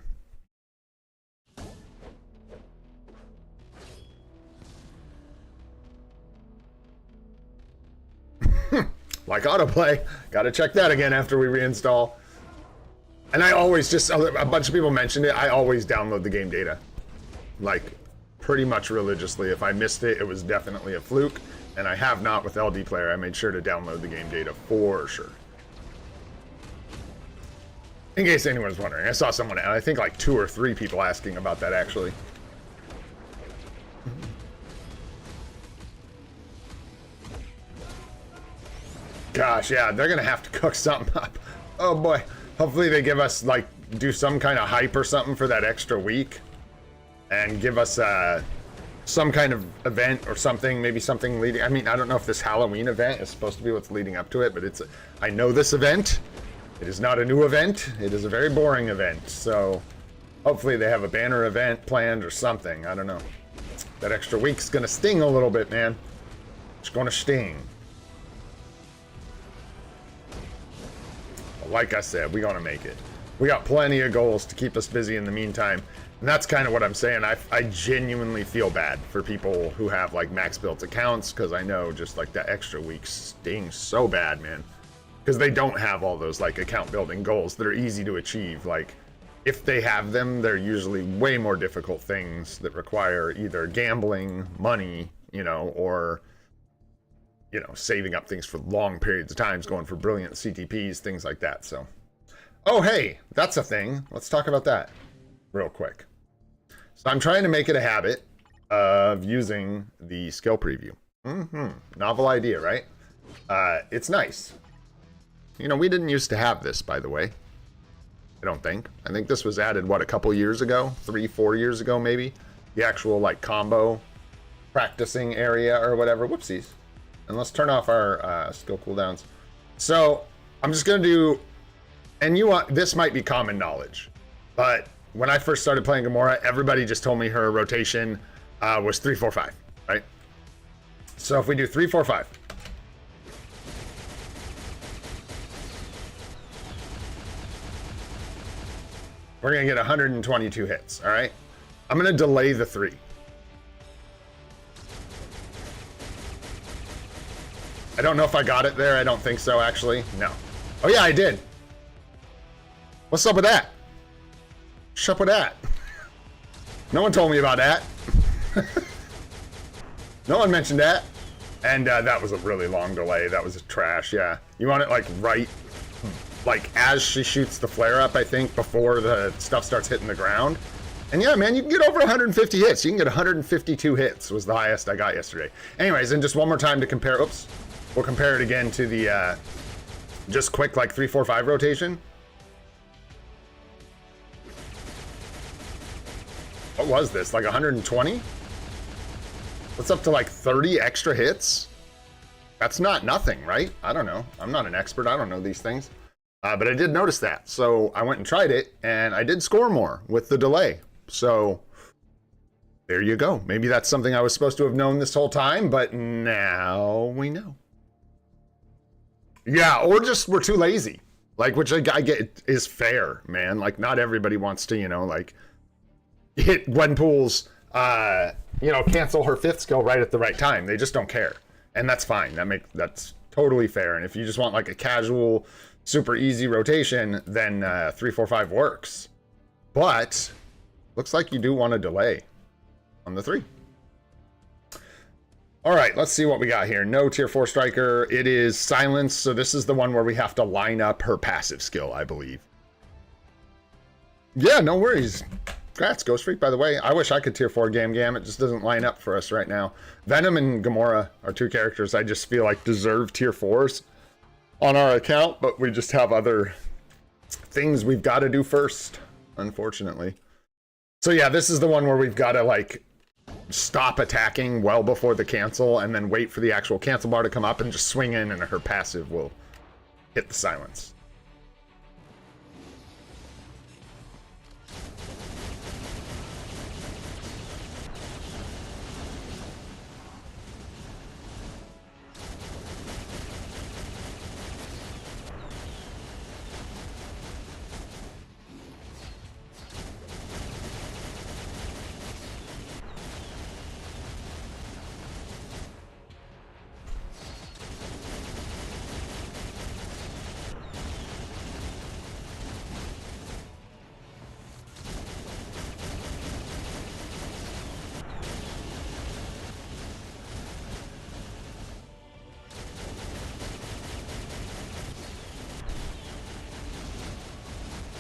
Like autoplay. Gotta check that again after we reinstall. And I always just, a bunch of people mentioned it, I always download the game data. Like, pretty much religiously. If I missed it, it was definitely a fluke. And I have not with LD Player. I made sure to download the game data for sure. In case anyone's wondering. I saw someone, I think like 2 or 3 people asking about that actually. Gosh, yeah, they're gonna have to cook something up. Oh boy. Hopefully they give us, like, do some kind of hype or something for that extra week. And give us some kind of event or something. Maybe something leading... I mean, I don't know if this Halloween event is supposed to be what's leading up to it, but it's... I know this event. It is not a new event. It is a very boring event. So, hopefully they have a banner event planned or something. I don't know. That extra week's gonna sting a little bit, man. It's gonna sting. Like I said, we're gonna make it. We got plenty of goals to keep us busy in the meantime. And that's kind of what I'm saying. I genuinely feel bad for people who have like max built accounts, because I know just like that extra week stings so bad, man. Because they don't have all those like account building goals that are easy to achieve. Like if they have them, they're usually way more difficult things that require either gambling, money, you know, or you know, saving up things for long periods of times, going for brilliant CTPs, things like that. So, oh, hey, that's a thing. Let's talk about that real quick. So I'm trying to make it a habit of using the skill preview. Novel idea, right? It's nice. You know, we didn't used to have this, by the way. I don't think. I think this was added, what, a couple years ago? 3-4 years ago, maybe? The actual, like, combo practicing area or whatever. Whoopsies. And let's turn off our skill cooldowns. So I'm just gonna do, and you want, this might be common knowledge, but when I first started playing Gamora, everybody just told me her rotation was 3-4-5, right? So if we do 3-4-5, we're gonna get 122 hits, all right? I'm gonna delay the 3. I don't know if I got it there. I don't think so, actually. No. Oh, yeah, I did. What's up with that? What's up with that? No one told me about that. No one mentioned that. And that was a really long delay. That was trash, yeah. You want it, like, right, like, as she shoots the flare up, I think, before the stuff starts hitting the ground. And yeah, man, you can get over 150 hits. You can get 152 hits was the highest I got yesterday. Anyways, and just one more time to compare. Oops. We'll compare it again to the just quick like 3-4-5 rotation. What was this? Like 120? What's up to like 30 extra hits? That's not nothing, right? I don't know. I'm not an expert. I don't know these things. But I did notice that. So I went and tried it, and I did score more with the delay. So there you go. Maybe that's something I was supposed to have known this whole time, but now we know. Yeah, or just we're too lazy. Like, which I get is fair, man. Like, not everybody wants to, you know, like, hit Gwenpool's you know, cancel her 5th skill right at the right time. They just don't care. And that's fine. That's totally fair. And if you just want like a casual, super easy rotation, then 3-4-5 works. But looks like you do want to delay on the 3. All right, let's see what we got here. No tier 4 striker. It is silence. So this is the one where we have to line up her passive skill, I believe. Yeah, no worries. Congrats, Ghost Freak, by the way. I wish I could tier 4 Gam Gam. It just doesn't line up for us right now. Venom and Gamora are 2 characters I just feel like deserve tier 4s on our account, but we just have other things we've got to do first, unfortunately. So yeah, this is the one where we've got to like stop attacking well before the cancel and then wait for the actual cancel bar to come up and just swing in and her passive will hit the silence.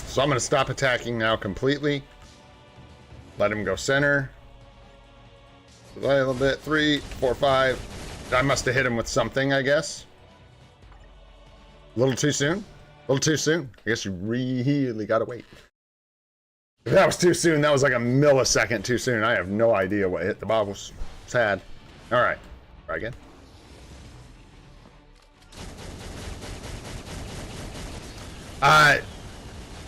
So I'm going to stop attacking now completely. Let him go center. Delay a little bit. 3, 4, 5. I must have hit him with something, I guess. A little too soon. A little too soon. I guess you really got to wait. If that was too soon, that was like a millisecond too soon. I have no idea what hit the bobbles. Sad. All right. Try again.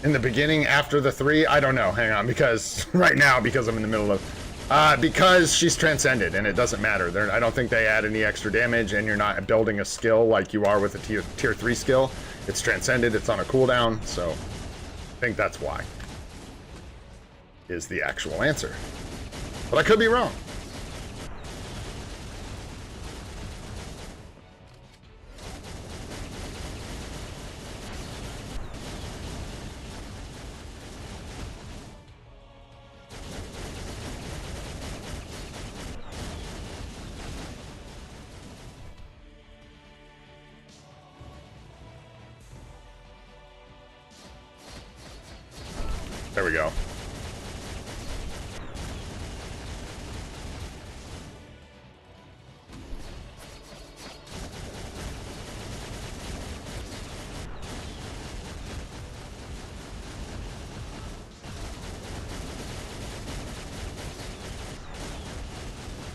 In the beginning, after the 3, I don't know. Hang on, because right now, because I'm in the middle of, because she's transcended and it doesn't matter. I don't think they add any extra damage, and you're not building a skill like you are with a tier 3 skill. It's transcended. It's on a cooldown, so I think that's why. Is the actual answer, but I could be wrong. There we go. I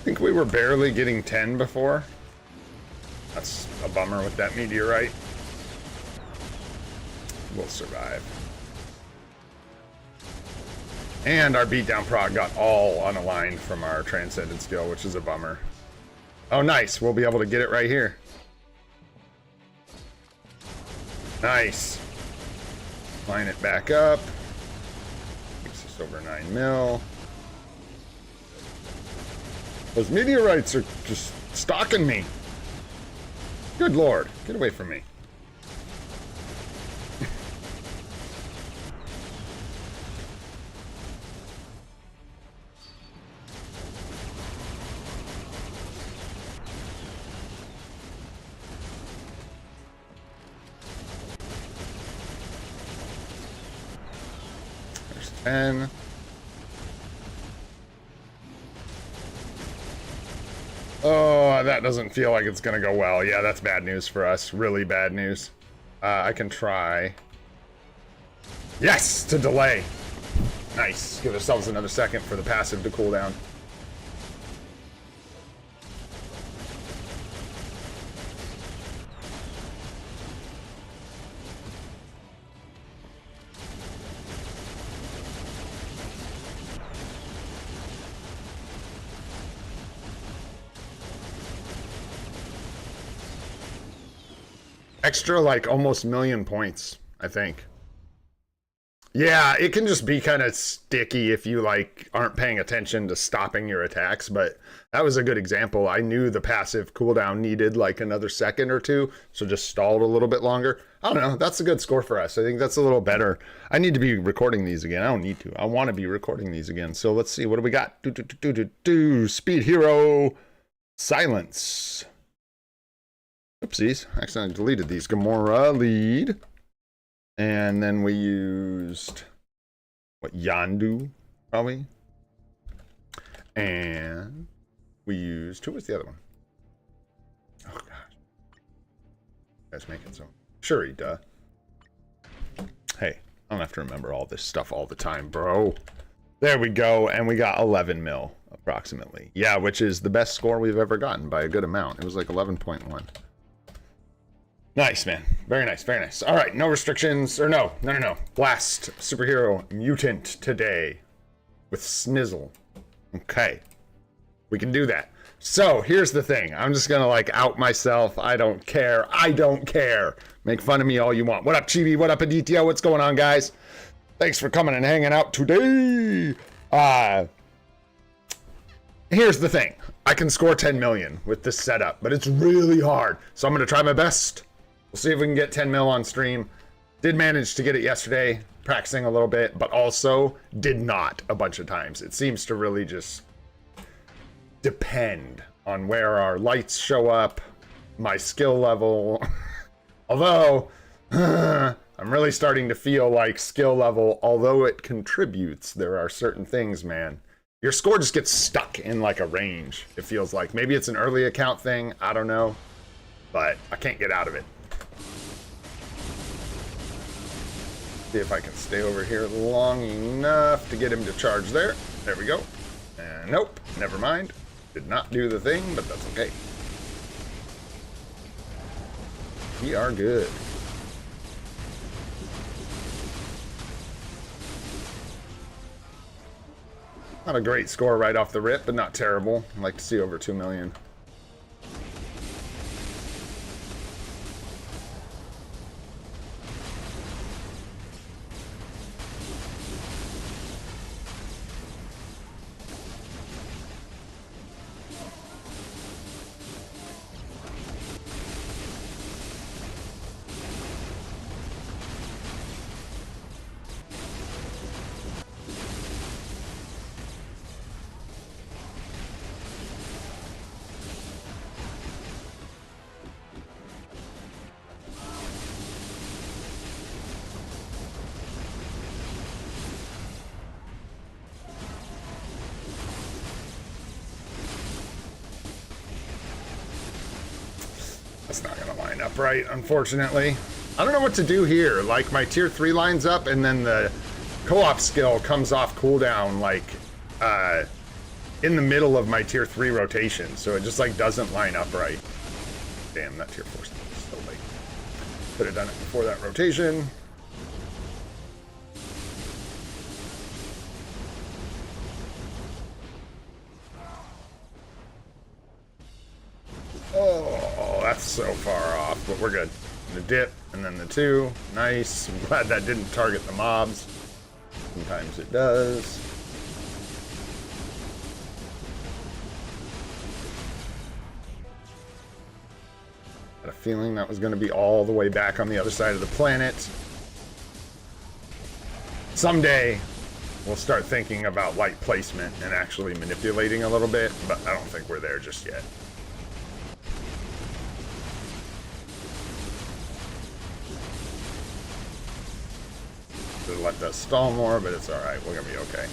think we were barely getting 10 before. That's a bummer with that meteorite. We'll survive. And our beatdown prog got all unaligned from our transcendent skill, which is a bummer. Oh, nice. We'll be able to get it right here. Nice. Line it back up. Makes us over 9 mil. Those meteorites are just stalking me. Good lord. Get away from me. There's 10. Oh, that doesn't feel like it's gonna go well. Yeah, that's bad news for us. Really bad news. I can try. Yes, to delay. Nice. Give ourselves another second for the passive to cool down. Extra, like, almost 1,000,000 points, I think. Yeah, it can just be kind of sticky if you like aren't paying attention to stopping your attacks, but that was a good example. I knew the passive cooldown needed like another second or two, so just stalled a little bit longer. I don't know. That's a good score for us. I think that's a little better. I need to be recording these again. I don't need to. I want to be recording these again. So let's see. What do we got? Speed Hero. Silence. Oopsies. Accidentally deleted these. Gamora lead. And then we used, what, Yandu, probably? And we used, who was the other one? Oh, gosh. You guys make it so. Shuri, duh. Hey, I don't have to remember all this stuff all the time, bro. There we go, and we got 11 mil, approximately. Yeah, which is the best score we've ever gotten by a good amount. It was like 11.1. Nice, man. Very nice, very nice. All right, no restrictions, or no. Blast superhero mutant today with Snizzle. Okay, we can do that. So here's the thing. I'm just gonna like out myself. I don't care. I don't care. Make fun of me all you want. What up, Chibi? What up, Aditya? What's going on, guys? Thanks for coming and hanging out today. Here's the thing. I can score 10 million with this setup, but it's really hard. So I'm gonna try my best. We'll see if we can get 10 mil on stream. Did manage to get it yesterday, practicing a little bit, but also did not a bunch of times. It seems to really just depend on where our lights show up, my skill level. Although, I'm really starting to feel like skill level, although it contributes, there are certain things, man. Your score just gets stuck in like a range, it feels like. Maybe it's an early account thing, I don't know. But I can't get out of it. See if I can stay over here long enough to get him to charge there. There we go. And nope, never mind. Did not do the thing, but that's okay. We are good. Not a great score right off the rip, but not terrible. I'd like to see over 2 million. That's not gonna line up right, unfortunately. I don't know what to do here. Like, my tier 3 lines up, and then the co-op skill comes off cooldown, like, in the middle of my tier 3 rotation, so it just, like, doesn't line up right. Damn, that tier 4 is so late. Could have done it before that rotation. Oh, that's so far off, but we're good. The dip, and then the 2. Nice. I'm glad that didn't target the mobs. Sometimes it does. Had a feeling that was going to be all the way back on the other side of the planet. Someday, we'll start thinking about light placement and actually manipulating a little bit, but I don't think we're there just yet. Should let that stall more, but it's alright. We're gonna be okay.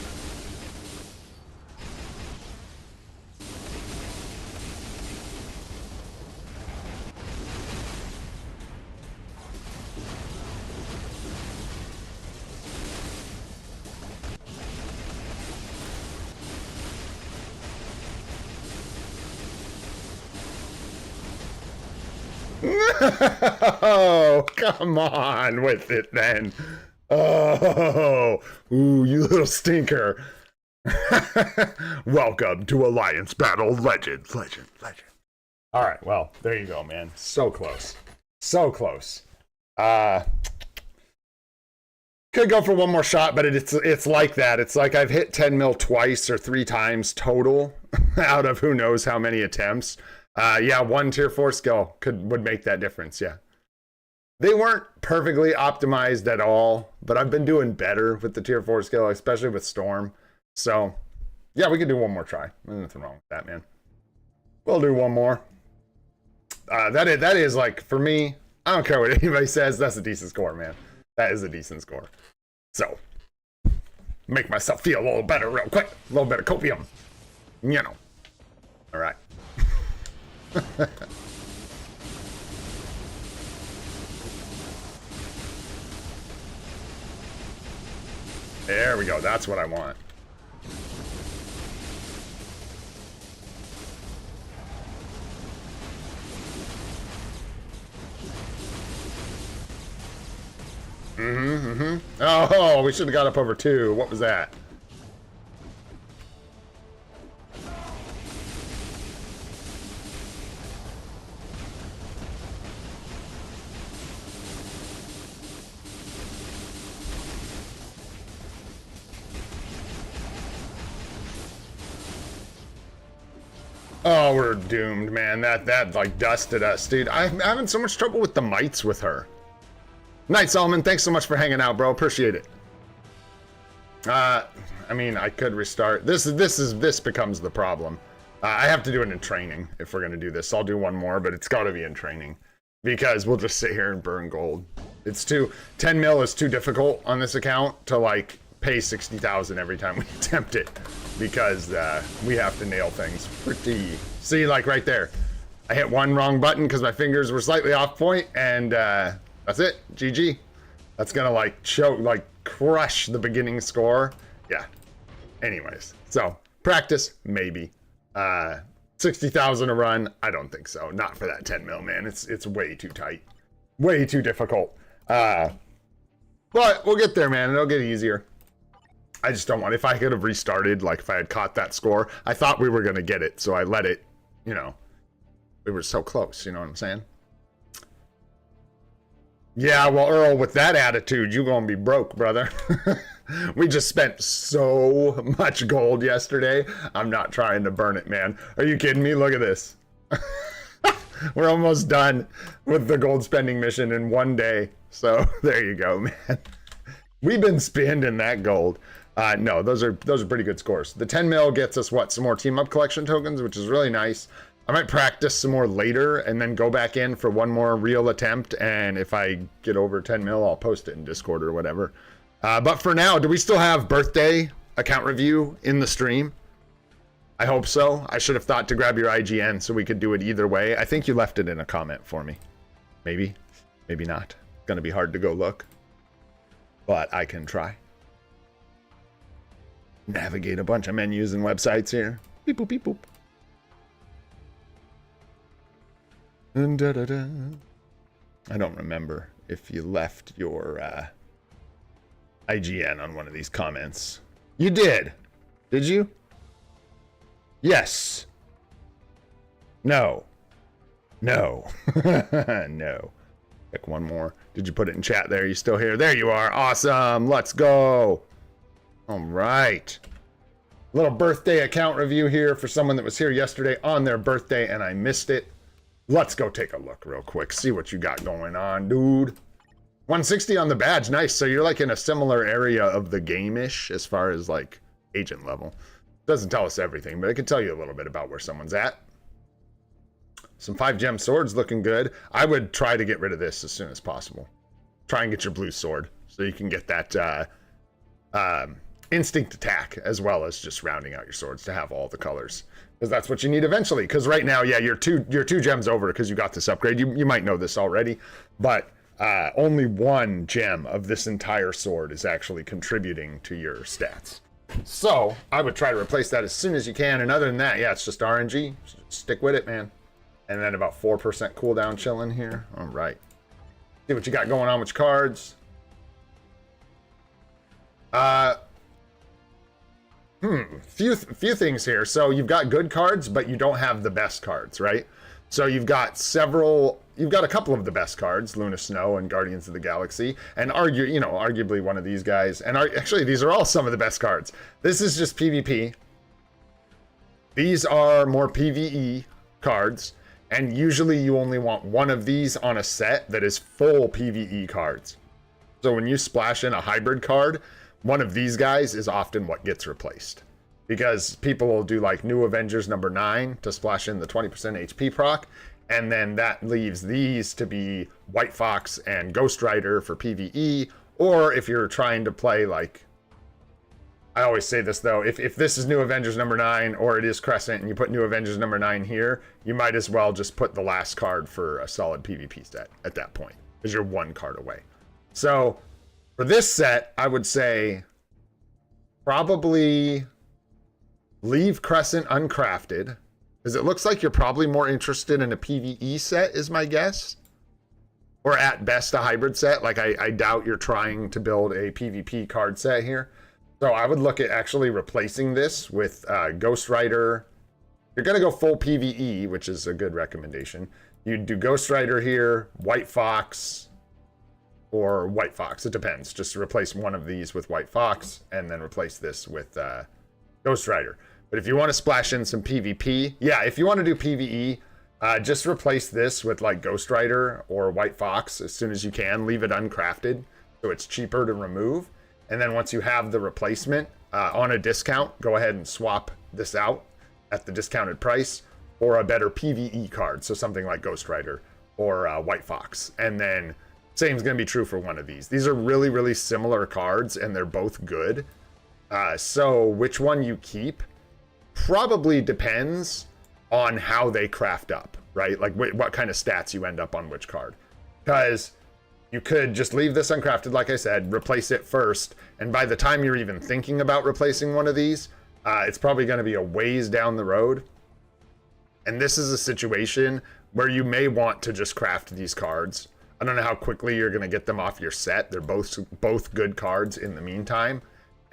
Oh, come on with it then. Oh, ooh, you little stinker. Welcome to Alliance Battle Legend. All right, well, there you go, man. So close. So close. Could go for one more shot, but it's like that. It's like I've hit 10 mil twice or 3 times total out of who knows how many attempts. Yeah, one tier 4 skill would make that difference, yeah. They weren't perfectly optimized at all, but I've been doing better with the tier 4 skill, especially with Storm. So, yeah, we could do one more try. There's nothing wrong with that, man. We'll do one more. That is like, for me, I don't care what anybody says, that's a decent score, man. That is a decent score. So, make myself feel a little better real quick. A little bit of copium. You know. All right. There we go. That's what I want. Oh, we should have got up over 2. What was that? Oh, we're doomed, man. That like dusted us, dude. I'm having so much trouble with the mites with her. Night Solomon, thanks so much for hanging out, bro. Appreciate it. I mean, I could restart. This becomes the problem. I have to do it in training if we're gonna do this. I'll do one more, but it's got to be in training because we'll just sit here and burn gold. It's 10 mil is too difficult on this account to like pay 60,000 every time we attempt it because we have to nail things pretty. See, like right there, I hit one wrong button because my fingers were slightly off point, and that's it. GG. That's gonna like crush the beginning score. Yeah. Anyways, so practice maybe. 60,000 a run. I don't think so. Not for that 10 mil, man. It's way too tight. Way too difficult. But we'll get there, man. It'll get easier. I just don't want. If I could have restarted, like if I had caught that score, I thought we were gonna get it, so I let it. You know, we were so close. You know what I'm saying? Yeah, well, Earl, with that attitude, you're gonna be broke, brother. We just spent so much gold yesterday. I'm not trying to burn it, man. Are you kidding me? Look at this. We're almost done with the gold spending mission in one day. So there you go, man. We've been spending that gold. No, those are pretty good scores. The 10 mil gets us what? Some more team up collection tokens, which is really nice. I might practice some more later and then go back in for one more real attempt. And if I get over 10 mil, I'll post it in Discord or whatever. But for now, do we still have birthday account review in the stream? I hope so. I should have thought to grab your IGN so we could do it either way. I think you left it in a comment for me. Maybe. Maybe not. It's going to be hard to go look. But I can try. Navigate a bunch of menus and websites here. Beep boop, beep boop. And da, da, da. I don't remember if you left your IGN on one of these comments. You did. Did you? Yes. No. No. No. Pick one more. Did you put it in chat there? You still here? There you are. Awesome. Let's go. All right. Little birthday account review here for someone that was here yesterday on their birthday and I missed it. Let's go take a look real quick. See what you got going on, dude. 160 on the badge. Nice. So you're like in a similar area of the game-ish as far as like agent level. Doesn't tell us everything, but it can tell you a little bit about where someone's at. Some 5-gem swords looking good. I would try to get rid of this as soon as possible. Try and get your blue sword so you can get that instinct attack as well as just rounding out your swords to have all the colors. Because that's what you need eventually. Because right now, yeah, you're two gems over because you got this upgrade. You might know this already, but only 1 gem of this entire sword is actually contributing to your stats. So I would try to replace that as soon as you can. And other than that, yeah, it's just RNG. Stick with it, man. And then about 4% cooldown chilling here. All right. See what you got going on with your cards. Few things here. So you've got good cards, but you don't have the best cards, right? So you've got a couple of the best cards, Luna Snow and Guardians of the Galaxy, and arguably one of these guys. And actually, these are all some of the best cards. This is just PvP. These are more PvE cards, and usually you only want one of these on a set that is full PvE cards. So when you splash in a hybrid card, one of these guys is often what gets replaced. Because people will do like New Avengers number 9 to splash in the 20% HP proc, and then that leaves these to be White Fox and Ghost Rider for PvE, or if you're trying to play like, I always say this though, if this is New Avengers number 9 or it is Crescent and you put New Avengers number 9 here, you might as well just put the last card for a solid PvP set at that point, because you're one card away. So for this set, I would say probably leave Crescent uncrafted, because it looks like you're probably more interested in a PvE set, is my guess. Or at best a hybrid set. Like I doubt you're trying to build a PvP card set here. So I would look at actually replacing this with Ghost Rider. You're going to go full PvE, which is a good recommendation. You'd do Ghost Rider here, White Fox, or White Fox. It depends. Just replace one of these with White Fox, and then replace this with Ghost Rider. But if you want to splash in some PvP, yeah, if you want to do PvE, just replace this with like Ghost Rider or White Fox as soon as you can. Leave it uncrafted so it's cheaper to remove. And then once you have the replacement on a discount, go ahead and swap this out at the discounted price for a better PvE card. So something like Ghost Rider or White Fox. And then same's going to be true for one of these. These are really, really similar cards and they're both good. So which one you keep probably depends on how they craft up, right? Like what kind of stats you end up on which card. Because you could just leave this uncrafted, like I said, replace it first, and by the time you're even thinking about replacing one of these, it's probably going to be a ways down the road. And this is a situation where you may want to just craft these cards. I don't know how quickly you're going to get them off your set. They're both good cards in the meantime.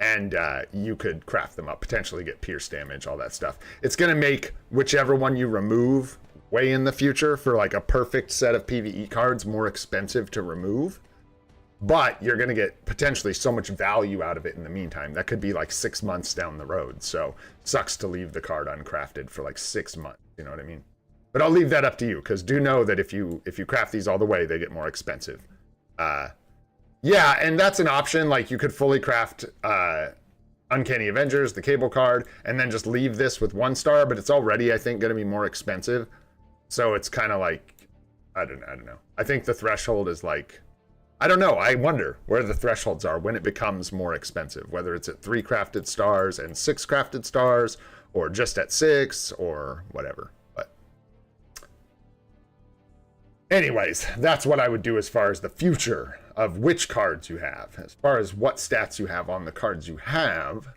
And you could craft them up, potentially get pierce damage, all that stuff. It's going to make whichever one you remove way in the future for like a perfect set of PvE cards more expensive to remove. But you're going to get potentially so much value out of it in the meantime. That could be like 6 months down the road. So sucks to leave the card uncrafted for like 6 months. You know what I mean? But I'll leave that up to you, because do know that if you craft these all the way, they get more expensive. Yeah, and that's an option. Like you could fully craft Uncanny Avengers, the cable card, and then just leave this with 1 star, but it's already, I think, going to be more expensive. So it's kind of like, I don't know. I think the threshold is like, I don't know. I wonder where the thresholds are when it becomes more expensive, whether it's at 3 crafted stars and 6 crafted stars, or just at 6 or whatever. But anyways, that's what I would do as far as the future of which cards you have. As far as what stats you have on the cards you have,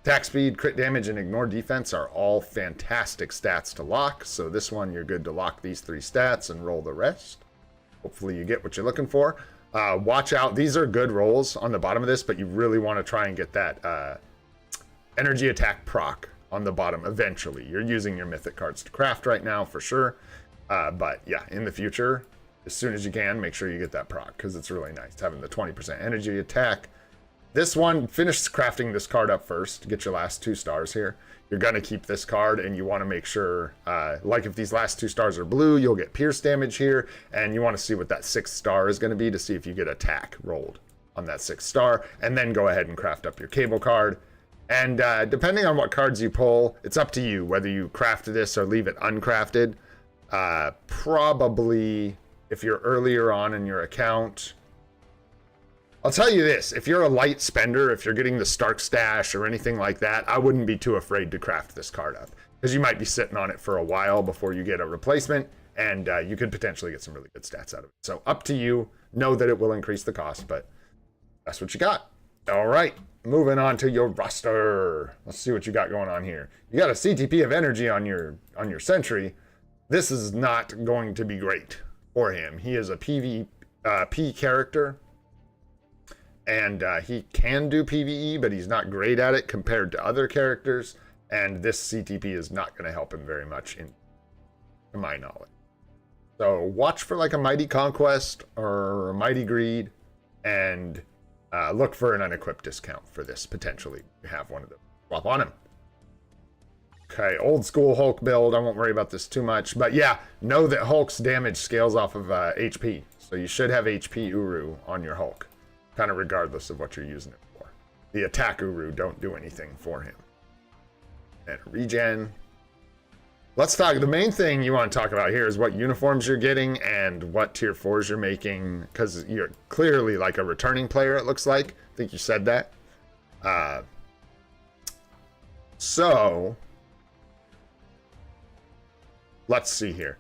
attack speed, crit damage, and ignore defense are all fantastic stats to lock. So this one, you're good to lock these 3 stats and roll the rest. Hopefully you get what you're looking for. Watch out. These are good rolls on the bottom of this, but you really want to try and get that energy attack proc on the bottom eventually. You're using your mythic cards to craft right now for sure. But yeah, in the future, as soon as you can, make sure you get that proc, because it's really nice having the 20% energy attack. This one, finish crafting this card up first to get your last 2 stars here. You're going to keep this card, and you want to make sure, like if these last 2 stars are blue, you'll get pierce damage here, and you want to see what that 6th star is going to be to see if you get attack rolled on that 6th star, and then go ahead and craft up your cable card. And depending on what cards you pull, it's up to you whether you craft this or leave it uncrafted. Probably, if you're earlier on in your account, I'll tell you this, if you're a light spender, if you're getting the Stark Stash or anything like that, I wouldn't be too afraid to craft this card up, because you might be sitting on it for a while before you get a replacement, and you could potentially get some really good stats out of it. So up to you. Know that it will increase the cost, but that's what you got. All right, moving on to your roster. Let's see what you got going on here. You got a CTP of energy on your Sentry. This is not going to be great for him. He is a PvP character. And he can do PvE, but he's not great at it compared to other characters. And this CTP is not going to help him very much. to my knowledge. So watch for like a Mighty Conquest or a Mighty Greed, and look for an unequipped discount for this, potentially. You have one of them. Swap on him. Okay, old school Hulk build. I won't worry about this too much. But yeah, know that Hulk's damage scales off of HP. So you should have HP Uru on your Hulk, kind of regardless of what you're using it for. The attack Uru don't do anything for him. And regen. Let's talk. The main thing you want to talk about here is what uniforms you're getting and what tier 4s you're making, because you're clearly like a returning player, it looks like. I think you said that. So let's see here.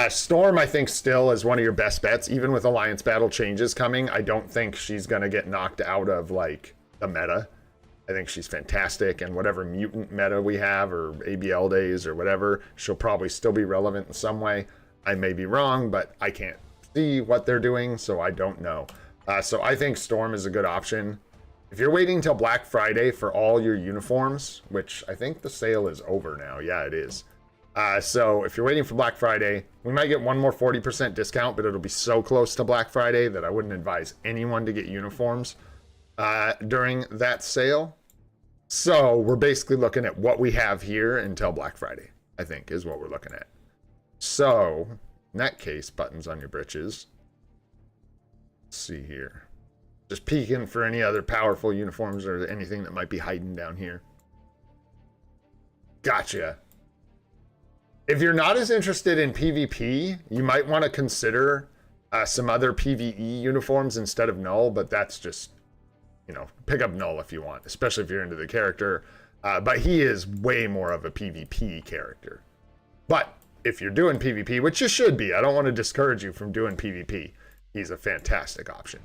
Storm, I think, still is one of your best bets. Even with Alliance Battle changes coming, I don't think she's going to get knocked out of, like, the meta. I think she's fantastic, and whatever mutant meta we have, or ABL days, or whatever, she'll probably still be relevant in some way. I may be wrong, but I can't see what they're doing, so I don't know. So I think Storm is a good option. If you're waiting till Black Friday for all your uniforms, which I think the sale is over now. Yeah, it is. So if you're waiting for Black Friday, we might get one more 40% discount, but it'll be so close to Black Friday that I wouldn't advise anyone to get uniforms during that sale. So we're basically looking at what we have here until Black Friday, I think, is what we're looking at. So in that case, buttons on your britches. Let's see here. Just peeking for any other powerful uniforms or anything that might be hiding down here. Gotcha. If you're not as interested in PvP, you might want to consider some other PvE uniforms instead of Null, but that's just, you know, pick up Null if you want, especially if you're into the character. But he is way more of a PvP character. But if you're doing PvP, which you should be, I don't want to discourage you from doing PvP. He's a fantastic option.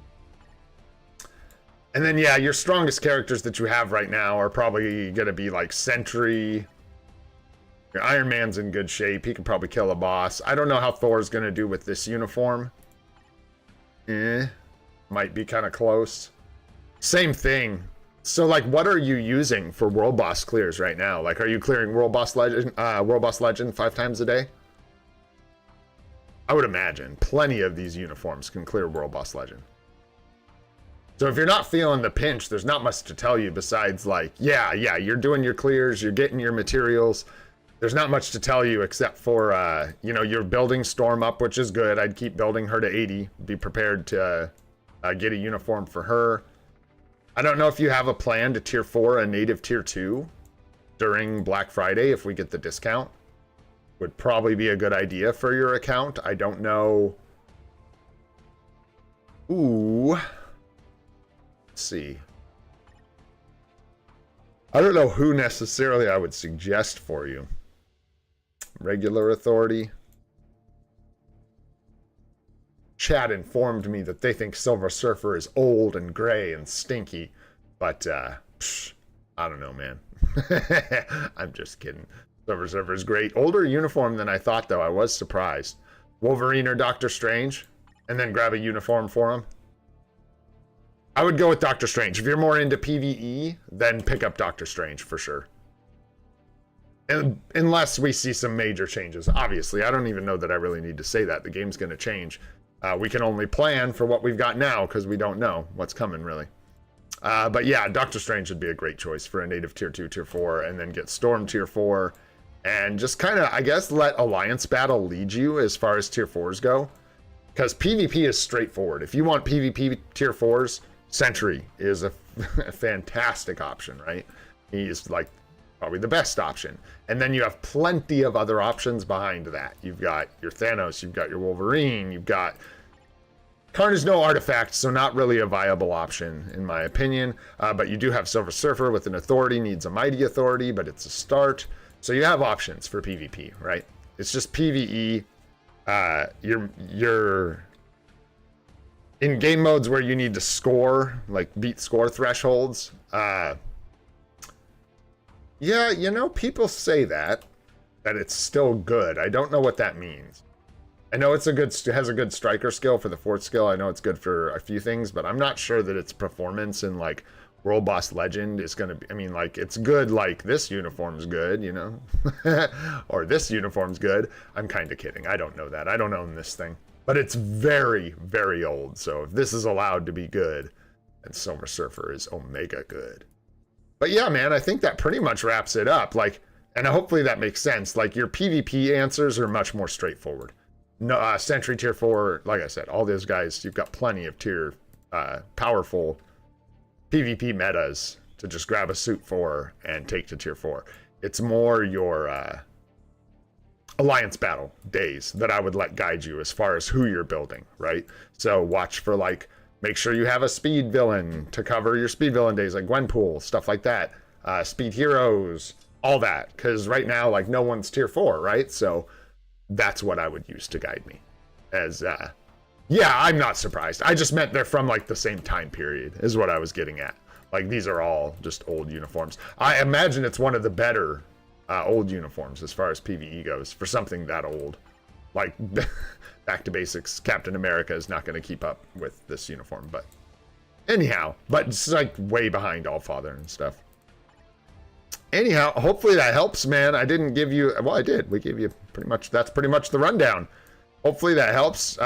And then, yeah, your strongest characters that you have right now are probably going to be like Sentry. Your Iron Man's in good shape. He can probably kill a boss. I don't know how Thor's going to do with this uniform. Might be kind of close. Same thing. So, like, what are you using for World Boss clears right now? Like, are you clearing World Boss Legend 5 times a day? I would imagine plenty of these uniforms can clear World Boss Legend. So if you're not feeling the pinch, there's not much to tell you besides, like, yeah, you're doing your clears, you're getting your materials. There's not much to tell you except for, you know, you're building Storm up, which is good. I'd keep building her to 80. Be prepared to get a uniform for her. I don't know if you have a plan to tier 4 a native tier 2 during Black Friday if we get the discount. Would probably be a good idea for your account. I don't know. Ooh. Let's see. I don't know who necessarily I would suggest for you. Regular authority. Chat informed me that they think Silver Surfer is old and gray and stinky, but I don't know, man. I'm just kidding. Silver Surfer is great. Older uniform than I thought, though. I was surprised. Wolverine or Doctor Strange, and then grab a uniform for him. I would go with Doctor Strange. If you're more into PvE, then pick up Doctor Strange for sure. And unless we see some major changes. Obviously, I don't even know that I really need to say that. The game's going to change. We can only plan for what we've got now because we don't know what's coming, really. But yeah, Doctor Strange would be a great choice for a native tier 2, tier 4, and then get Storm tier 4. And just kind of, I guess, let Alliance Battle lead you as far as tier 4s go. Because PvP is straightforward. If you want PvP tier 4s, Sentry is a fantastic option, right? He's like probably the best option. And then you have plenty of other options behind that. You've got your Thanos, you've got your Wolverine, you've got Carnage, no artifact, so not really a viable option in my opinion. But you do have Silver Surfer with an authority, needs a mighty authority, but it's a start. So you have options for PvP, right? It's just PvE. You're in game modes where you need to score, like beat score thresholds. Yeah, you know, people say that it's still good. I don't know what that means. I know it's has a good striker skill for the fourth skill. I know it's good for a few things, but I'm not sure that its performance in like World Boss Legend is going to be, I mean, like, it's good, like, this uniform's good, you know? Or this uniform's good. I'm kind of kidding. I don't know that. I don't own this thing. But it's very, very old. So if this is allowed to be good, then Silver Surfer is Omega good. But yeah, man, I think that pretty much wraps it up. Like, and hopefully that makes sense. Like, your PvP answers are much more straightforward. No, Sentry Tier 4, like I said, all those guys, you've got plenty of powerful PvP metas to just grab a suit for and take to tier 4. It's more your alliance battle days that I would let guide you as far as who you're building, right? So watch for, like, make sure you have a speed villain to cover your speed villain days, like Gwenpool, stuff like that. Speed heroes, all that. Because right now, like, no one's tier 4, right? So that's what I would use to guide me. As, yeah, I'm not surprised. I just meant they're from, like, the same time period is what I was getting at. Like, these are all just old uniforms. I imagine it's one of the better old uniforms as far as PvE goes for something that old. Like, back to basics, Captain America is not going to keep up with this uniform. But anyhow, but it's, like, way behind Allfather and stuff. Anyhow, hopefully that helps, man. I didn't give you... Well, I did. We gave you pretty much... That's pretty much the rundown. Hopefully that helps.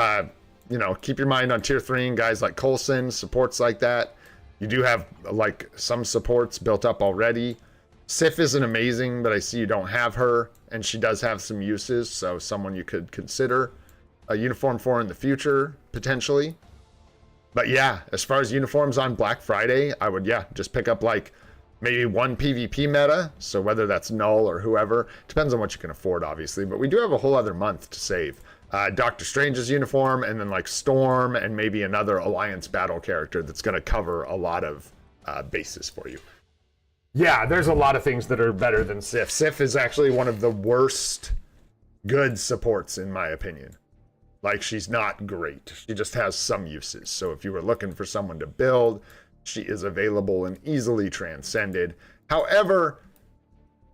You know, keep your mind on tier 3 and guys like Coulson, supports like that. You do have, like, some supports built up already. Sif isn't amazing, but I see you don't have her, and she does have some uses, so someone you could consider a uniform for in the future, potentially. But yeah, as far as uniforms on Black Friday, I would, yeah, just pick up, like, maybe one PvP meta, so whether that's Null or whoever, depends on what you can afford, obviously, but we do have a whole other month to save. Doctor Strange's uniform, and then, like, Storm, and maybe another Alliance battle character that's going to cover a lot of bases for you. Yeah, there's a lot of things that are better than Sif. Sif is actually one of the worst good supports, in my opinion. Like, she's not great. She just has some uses. So if you were looking for someone to build, she is available and easily transcended. However,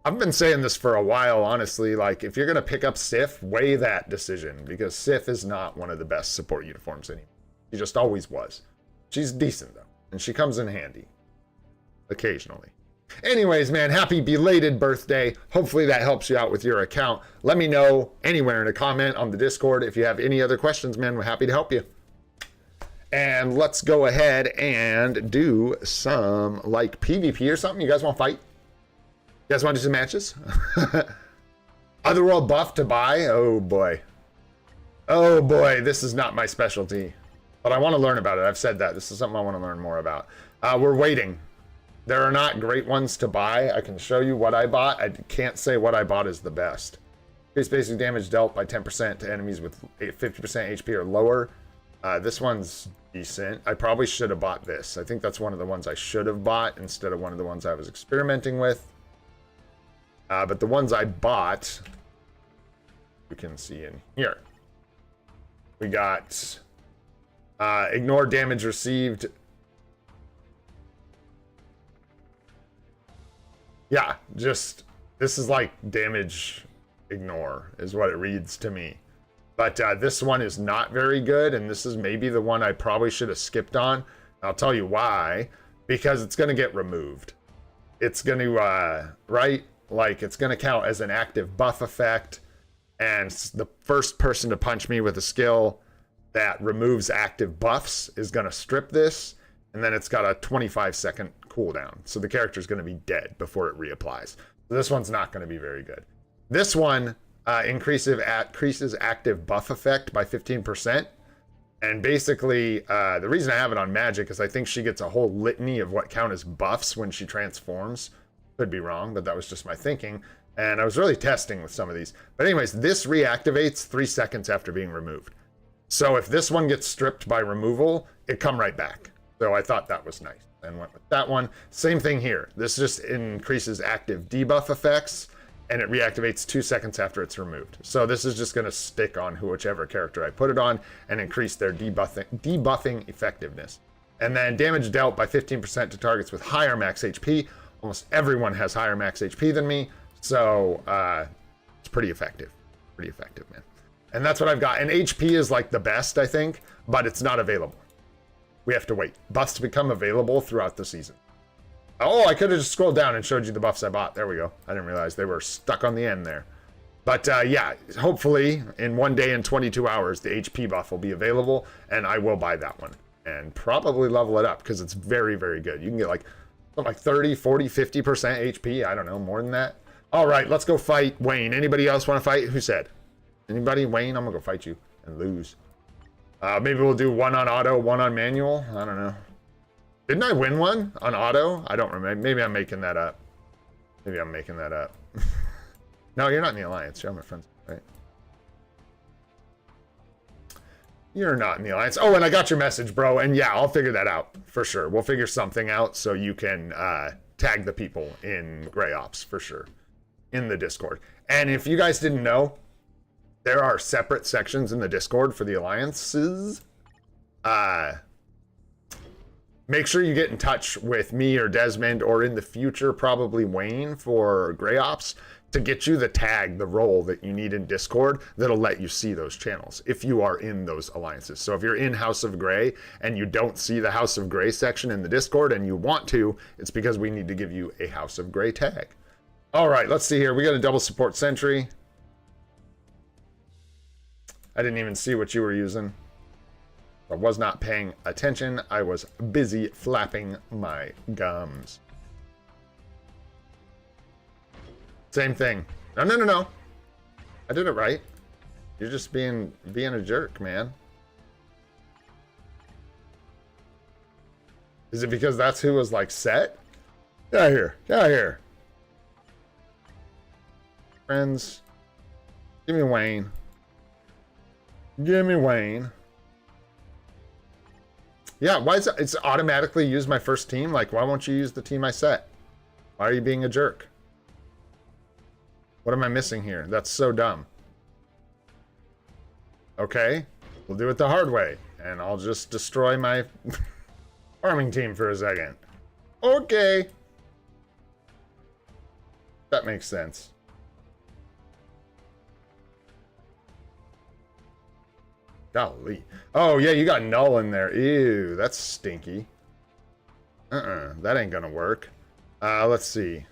I've been saying this for a while, honestly. Like, if you're going to pick up Sif, weigh that decision, because Sif is not one of the best support uniforms anymore. She just always was. She's decent, though, and she comes in handy occasionally. Anyways, man, happy belated birthday. Hopefully that helps you out with your account. Let me know anywhere in a comment on the Discord. If you have any other questions, man, we're happy to help you. And let's go ahead and do some, like, PvP or something. You guys want to fight? You guys want to do some matches? Otherworld buff to buy? Oh boy. Oh boy, this is not my specialty. But I want to learn about it. I've said that. This is something I want to learn more about. We're waiting. There are not great ones to buy. I can show you what I bought. I can't say what I bought is the best. Increase basic damage dealt by 10% to enemies with 50% HP or lower. This one's decent. I probably should have bought this. I think that's one of the ones I should have bought instead of one of the ones I was experimenting with. But the ones I bought, you can see in here. We got ignore damage received. Yeah, just, this is like damage ignore is what it reads to me. But this one is not very good, and this is maybe the one I probably should have skipped on. I'll tell you why. Because it's going to get removed. It's going to, right? Like, it's going to count as an active buff effect, and the first person to punch me with a skill that removes active buffs is going to strip this, and then it's got a 25-second cooldown. So the character is going to be dead before it reapplies. So this one's not going to be very good. This one increases active buff effect by 15%. And basically, the reason I have it on Magic is I think she gets a whole litany of what count as buffs when she transforms. Could be wrong, but that was just my thinking. And I was really testing with some of these. But anyways, this reactivates 3 seconds after being removed. So if this one gets stripped by removal, it come right back. So I thought that was nice and went with that one. Same thing here. This just increases active debuff effects, and it reactivates 2 seconds after it's removed. So this is just going to stick on whichever character I put it on and increase their debuffing effectiveness. And then damage dealt by 15% to targets with higher max HP. Almost everyone has higher max HP than me, so it's pretty effective. Pretty effective, man. And that's what I've got. And HP is like the best, I think, but it's not available. We have to wait. Buffs to become available throughout the season. Oh, I could have just scrolled down and showed you the buffs I bought. There we go. I didn't realize they were stuck on the end there. But yeah, hopefully in 1 day and 22 hours, the HP buff will be available, and I will buy that one. And probably level it up, because it's very, very good. You can get like 30, 40, 50% HP. I don't know, more than that. All right, let's go fight Wayne. Anybody else want to fight? Who said? Anybody? Wayne, I'm going to go fight you and lose. Maybe we'll do 1 on auto, 1 on manual. I don't know. Didn't I win 1 on auto? I don't remember. Maybe I'm making that up. Maybe I'm making that up. No, you're not in the alliance. You're my friends, right? You're not in the alliance. Oh, and I got your message, bro. And yeah, I'll figure that out for sure. We'll figure something out so you can tag the people in Gray Ops for sure in the Discord. And if you guys didn't know, there are separate sections in the Discord for the alliances. Make sure you get in touch with me or Desmond, or in the future, probably Wayne, for Gray Ops, to get you the tag, the role that you need in Discord that'll let you see those channels if you are in those alliances. So if you're in House of Gray and you don't see the House of Gray section in the Discord and you want to, it's because we need to give you a House of Gray tag. All right, let's see here. We got a double support sentry. I didn't even see what you were using. I was not paying attention. I was busy flapping my gums. Same thing. No, no, no, no. I did it right. You're just being a jerk, man. Is it because that's who was like set? Get out of here. Get out of here. Friends. Give me Wayne. Give me Wayne. Yeah, why is it? It's automatically use my first team? Like, why won't you use the team I set? Why are you being a jerk? What am I missing here? That's so dumb. Okay, we'll do it the hard way. And I'll just destroy my farming team for a second. Okay. That makes sense. Golly. Oh, yeah, you got null in there. Ew, that's stinky. That ain't gonna work. Let's see.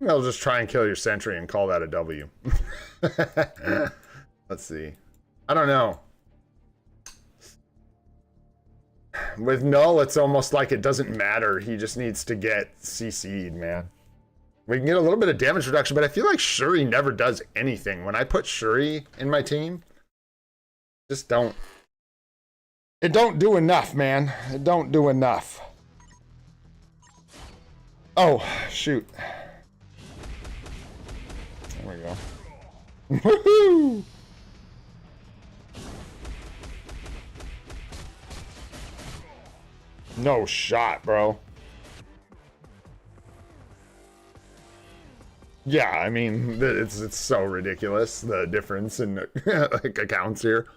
I'll just try and kill your sentry and call that a W. Let's see. I don't know. With null, it's almost like it doesn't matter. He just needs to get CC'd, man. We can get a little bit of damage reduction, but I feel like Shuri never does anything. When I put Shuri in my team, just don't. It don't do enough, man. It don't do enough. Oh, shoot. There we go. Woohoo! No shot, bro. Yeah, I mean, it's so ridiculous, the difference in like accounts here.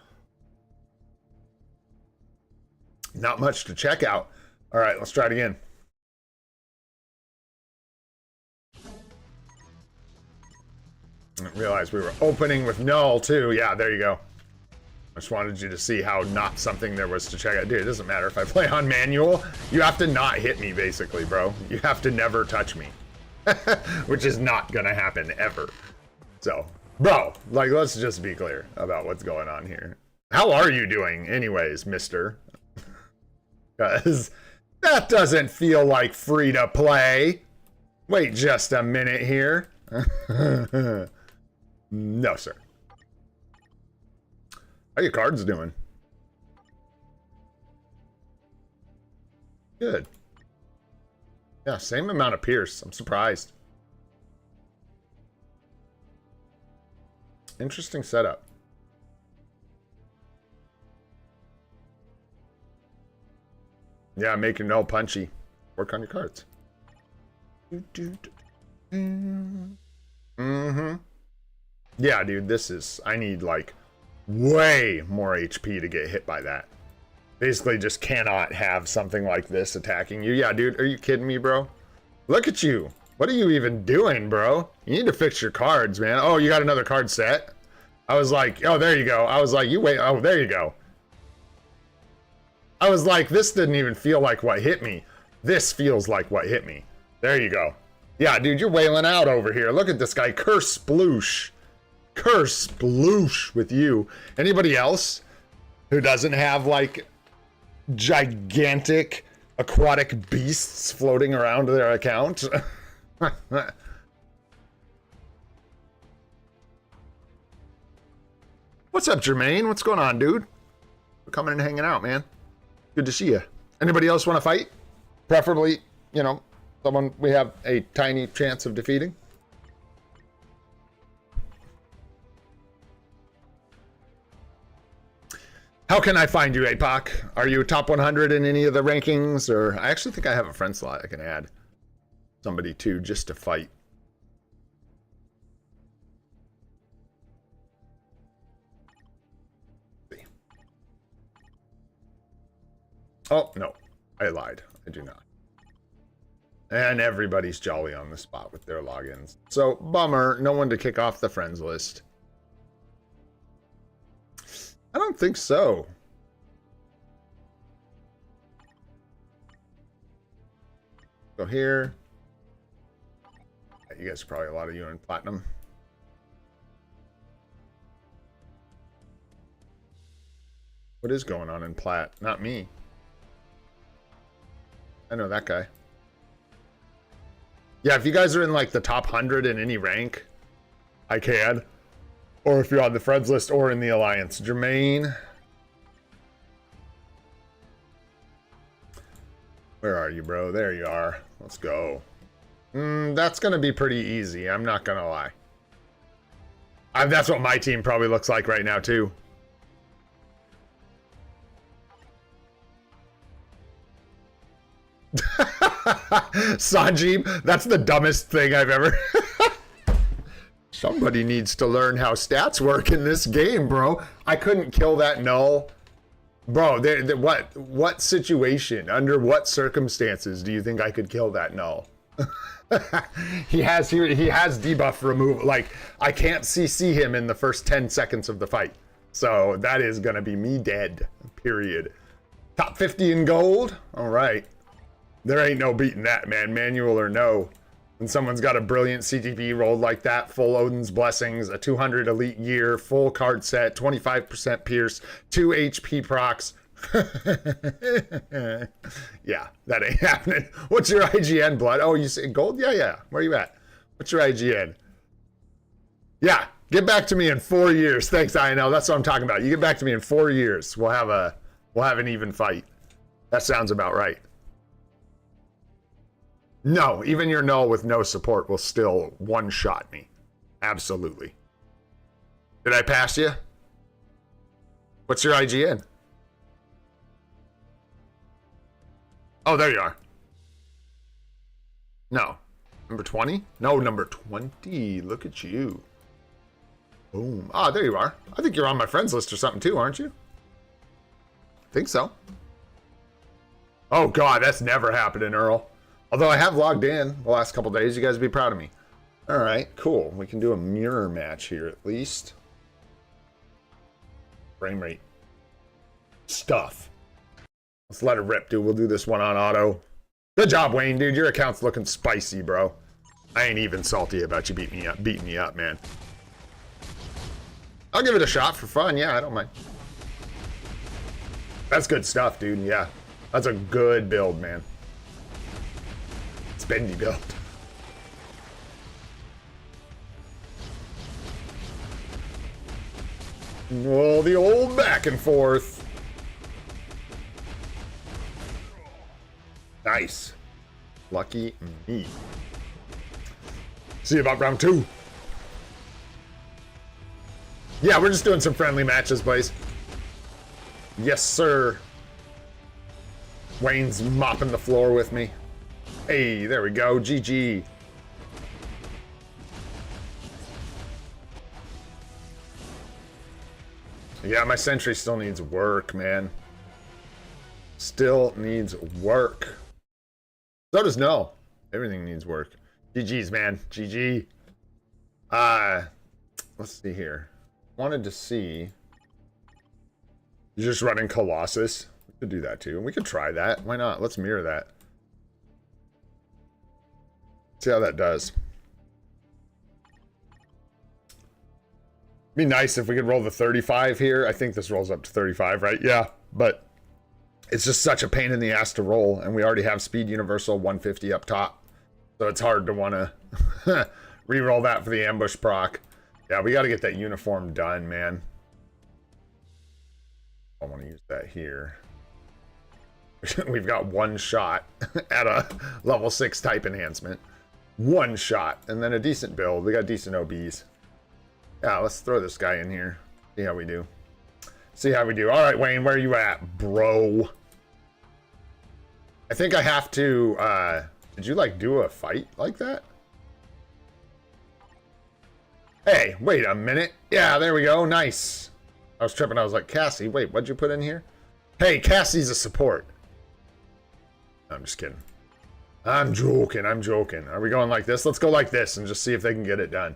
Not much to check out. All right, let's try it again. I didn't realize we were opening with null too. Yeah, there you go. I just wanted you to see how not something there was to check out. Dude, it doesn't matter if I play on manual. You have to not hit me, basically, bro. You have to never touch me. Which is not gonna happen ever. So, bro, like, let's just be clear about what's going on here. How are you doing anyways, mister? Because that doesn't feel like free to play. Wait just a minute here. No, sir. How your cards doing? Good. Yeah, same amount of Pierce. I'm surprised. Interesting setup. Yeah, make your null punchy. Work on your cards. Yeah, dude, this is... I need, like, way more HP to get hit by that. Basically just cannot have something like this attacking you. Yeah, dude, are you kidding me, bro? Look at you. What are you even doing, bro? You need to fix your cards, man. Oh, you got another card set? I was like, oh, there you go. I was like, you wait. Oh, there you go. I was like, this didn't even feel like what hit me. This feels like what hit me. There you go. Yeah, dude, you're wailing out over here. Look at this guy. Curse sploosh. Curse sploosh with you. Anybody else who doesn't have, like, gigantic aquatic beasts floating around their account? What's up, Jermaine? What's going on, dude? We're coming and hanging out, man. Good to see you. Anybody else want to fight? Preferably, you know, someone we have a tiny chance of defeating. How can I find you, APOC? Are you top 100 in any of the rankings? Or I actually think I have a friend slot I can add somebody to just to fight. Oh, no. I lied. I do not. And everybody's jolly on the spot with their logins. So, bummer. No one to kick off the friends list. I don't think so. Go here. You guys are probably a lot of you in platinum. What is going on in plat? Not me. I know that guy. Yeah, if you guys are in like the top 100 in any rank, I can. Or if you're on the friends list or in the alliance. Jermaine. Where are you, bro? There you are. Let's go. That's going to be pretty easy. I'm not going to lie. That's what my team probably looks like right now, too. Sanjeev, that's the dumbest thing I've ever... Somebody needs to learn how stats work in this game, bro. I couldn't kill that null. Bro, what situation, under what circumstances do you think I could kill that null? he has debuff removal. Like, I can't CC him in the first 10 seconds of the fight. So that is going to be me dead, period. Top 50 in gold? All right. There ain't no beating that, man, manual or no. When someone's got a brilliant CTP rolled like that, full Odin's Blessings, a 200 elite year, full card set, 25% pierce, 2 HP procs. Yeah, that ain't happening. What's your IGN, blood? Oh, you say gold? Yeah. Where you at? What's your IGN? Yeah, get back to me in 4 years. Thanks, INL. That's what I'm talking about. You get back to me in 4 years. We'll have an even fight. That sounds about right. No, even your null with no support will still one-shot me. Absolutely. Did I pass you? What's your IGN? Oh, there you are. No. Number 20? No, number 20. Look at you. Boom. Ah, there you are. I think you're on my friends list or something too, aren't you? Think so. Oh, God, that's never happening, Earl. Although I have logged in the last couple days, you guys be proud of me. All right, cool. We can do a mirror match here at least. Frame rate. Stuff. Let's let it rip, dude. We'll do this one on auto. Good job, Wayne, dude. Your account's looking spicy, bro. I ain't even salty about you beating me up, man. I'll give it a shot for fun. Yeah, I don't mind. That's good stuff, dude. Yeah, that's a good build, man. Bendy build. Oh, the old back and forth. Nice. Lucky me. See you about round 2. Yeah, we're just doing some friendly matches, boys. Yes, sir. Wayne's mopping the floor with me. Hey, there we go. GG. Yeah, my sentry still needs work, man. Still needs work. So does Null. Everything needs work. GG's, man. GG. Let's see here. Wanted to see. You're just running Colossus. Could do that too. And we could try that. Why not? Let's mirror that. See how that does. Be nice if we could roll the 35 here. I think this rolls up to 35, right? Yeah, but it's just such a pain in the ass to roll, and we already have speed universal 150 up top, so it's hard to want to re-roll that for the ambush proc. Yeah, we got to get that uniform done, man. I want to use that here. We've got one shot at a level 6 type enhancement. One shot, and then a decent build. We got decent OBs. Yeah, let's throw this guy in here. See how we do. See how we do. All right, Wayne, where are you at, bro? I think I have to, did you, like, do a fight like that? Hey, wait a minute. Yeah, there we go. Nice. I was tripping. I was like, Cassie, wait, what'd you put in here? Hey, Cassie's a support. I'm just kidding. I'm joking. I'm joking. Are we going like this? Let's go like this and just see if they can get it done.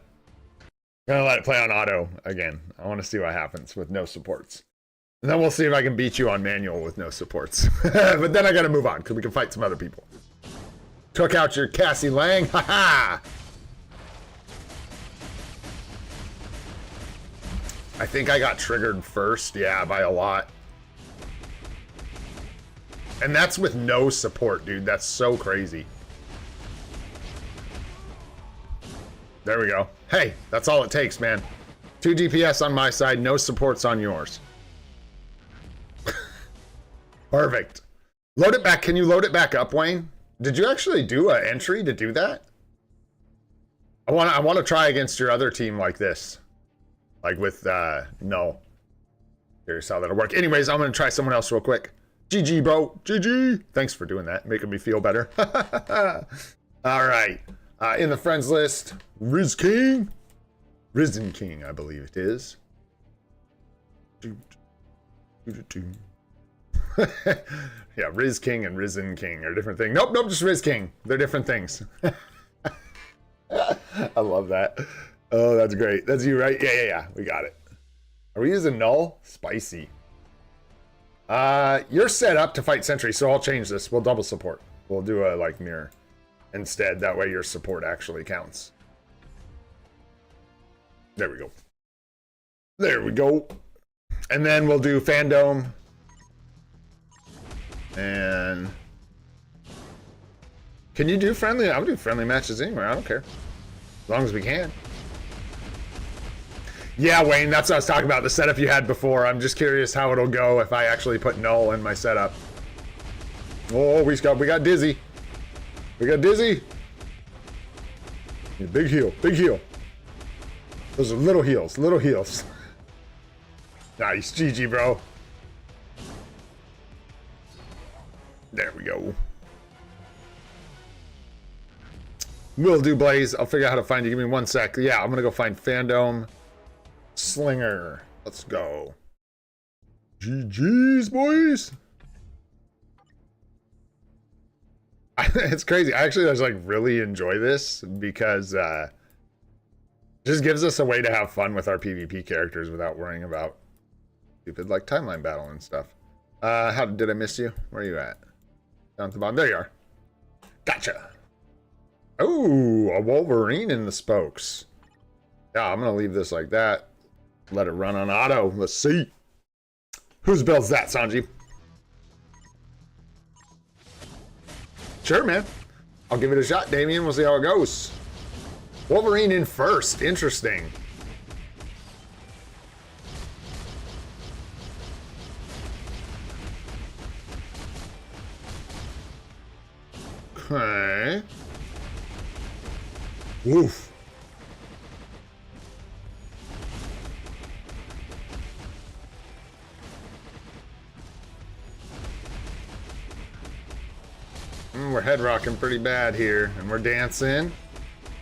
Gonna let it play on auto again. I want to see what happens with no supports. And then we'll see if I can beat you on manual with no supports. But then I gotta move on because we can fight some other people. Took out your Cassie Lang. Haha! I think I got triggered first. Yeah, by a lot. And that's with no support, dude. That's so crazy. There we go. Hey, that's all it takes, man. 2 DPS on my side, no supports on yours. Perfect. Load it back. Can you load it back up, Wayne? Did you actually do an entry to do that? I want to try against your other team like this. Like with, no. Here's how that'll work. Anyways, I'm going to try someone else real quick. GG, bro. GG. Thanks for doing that. Making me feel better. All right. In the friends list, Riz King. Risen King, I believe it is. Yeah, Riz King and Risen King are different things. Nope, nope, just Riz King. They're different things. I love that. Oh, that's great. That's you, right? Yeah. We got it. Are we using null? Spicy. You're set up to fight sentry, so I'll change this. We'll double support. We'll do a, like, mirror instead. That way your support actually counts. There we go. There we go. And then we'll do fandom. And can you do friendly? I'll do friendly matches anywhere. I don't care. As long as we can. Yeah, Wayne, that's what I was talking about. The setup you had before. I'm just curious how it'll go if I actually put null in my setup. Oh, we got Dizzy. We got Dizzy. Big heal. Big heal. Those are little heals. Little heals. Nice. GG, bro. There we go. Will do, Blaze. I'll figure out how to find you. Give me 1 sec. Yeah, I'm gonna go find Fandom Slinger. Let's go. GG's, boys. It's crazy. I actually just like really enjoy this because it just gives us a way to have fun with our PvP characters without worrying about stupid like timeline battle and stuff. How did I miss you? Where are you at? Down at the bottom. There you are. Gotcha. Oh, a Wolverine in the spokes. Yeah, I'm gonna leave this like that. Let it run on auto. Let's see. Whose build's that, Sanji? Sure, man. I'll give it a shot, Damien. We'll see how it goes. Wolverine in first. Interesting. Okay. Woof. We're head rocking pretty bad here, and we're dancing.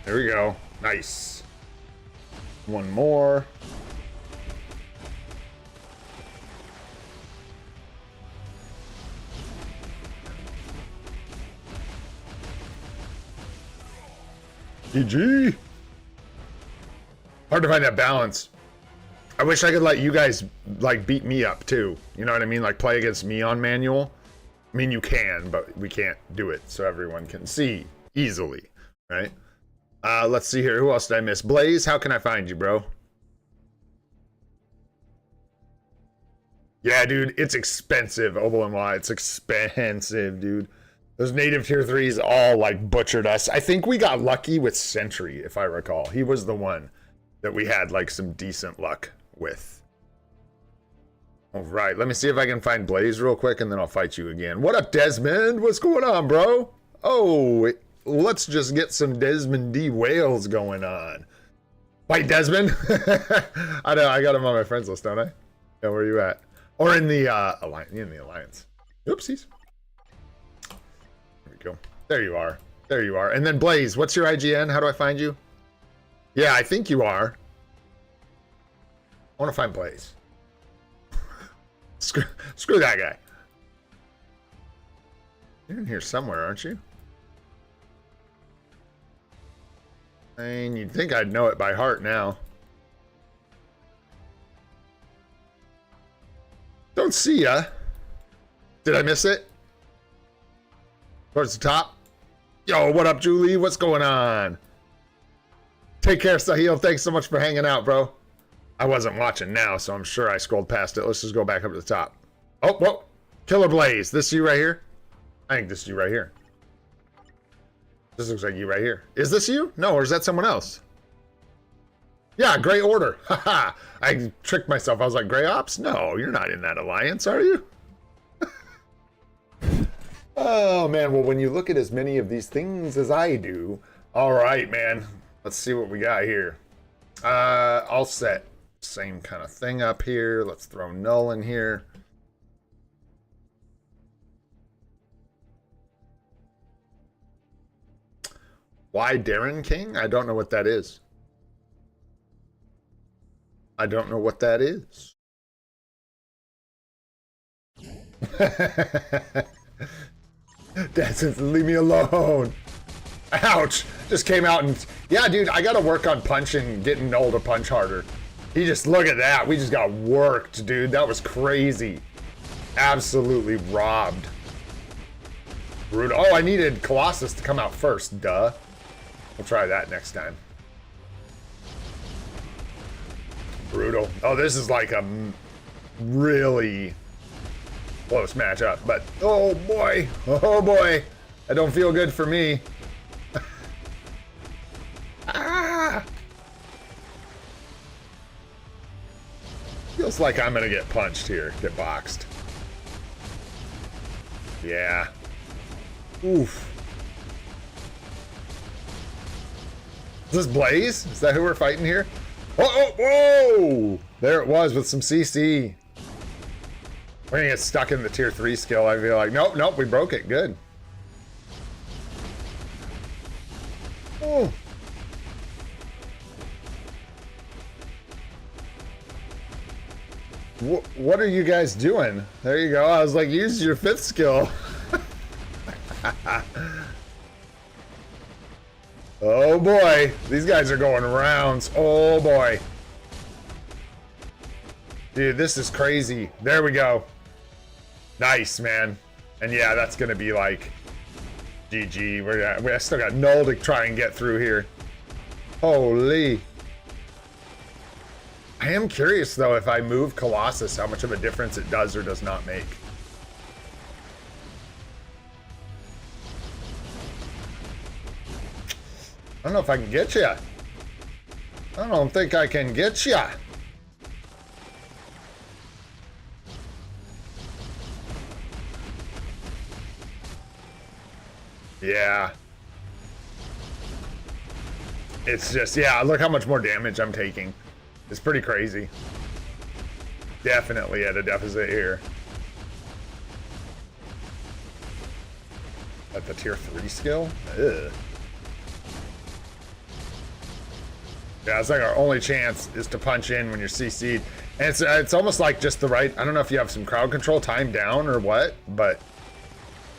There we go. Nice. One more. GG. Hard to find that balance. I wish I could let you guys, like, beat me up, too. You know what I mean? Like, play against me on manual. I mean, you can, but we can't do it so everyone can see easily, right? Let's see here. Who else did I miss? Blaze, how can I find you, bro? Yeah, dude, it's expensive. Obo and Y, it's expensive, dude. Those native tier 3s all, like, butchered us. I think we got lucky with Sentry, if I recall. He was the one that we had, like, some decent luck with. All right, let me see if I can find Blaze real quick, and then I'll fight you again. What up, Desmond? What's going on, bro? Oh, let's just get some Desmond D. Whales going on. Fight Desmond? I know, I got him on my friends list, don't I? Yeah, where are you at? Or in the alliance. Oopsies. There we go. There you are. There you are. And then Blaze, what's your IGN? How do I find you? Yeah, I think you are. I want to find Blaze. Screw that guy. You're in here somewhere, aren't you? I mean, you'd think I'd know it by heart now. Don't see ya. Did I miss it? Towards the top? Yo, what up, Julie? What's going on? Take care, Sahil. Thanks so much for hanging out, bro. I wasn't watching now, so I'm sure I scrolled past it. Let's just go back up to the top. Oh, whoa. Killer Blaze. This you right here? I think this is you right here. This looks like you right here. Is this you? No, or is that someone else? Yeah, Gray Order. Haha. I tricked myself. I was like, Gray Ops? No, you're not in that alliance, are you? Oh, man. Well, when you look at as many of these things as I do. All right, man. Let's see what we got here. I'll set same kind of thing up here. Let's throw null in here. Why Darren King? I don't know what that is. I don't know what that is. That's leave me alone. Ouch. Just came out and... Yeah, dude, I got to work on punching, getting Null to punch harder. He just... Look at that. We just got worked, dude. That was crazy. Absolutely robbed. Brutal. Oh, I needed Colossus to come out first. Duh. We'll try that next time. Brutal. Oh, this is like a really close matchup. But, oh, boy. Oh, boy. That don't feel good for me. Ah! Feels like I'm gonna get punched here, get boxed. Yeah. Oof. Is this Blaze? Is that who we're fighting here? Oh, whoa! There it was with some CC. We're gonna get stuck in the tier 3 skill. I feel like, nope, we broke it. Good. Oh. What are you guys doing? There you go. I was like, use your 5th skill. Oh boy. These guys are going rounds. Oh boy. Dude, this is crazy. There we go. Nice, man. And yeah, that's going to be like GG. We still got Null to try and get through here. Holy. I am curious, though, if I move Colossus, how much of a difference it does or does not make. I don't know if I can get you. I don't think I can get you. Yeah. It's just, yeah, look how much more damage I'm taking. It's pretty crazy. Definitely at a deficit here. At the tier 3 skill? Ugh. Yeah, it's like our only chance is to punch in when you're CC'd. And it's almost like just the right, I don't know if you have some crowd control time down or what, but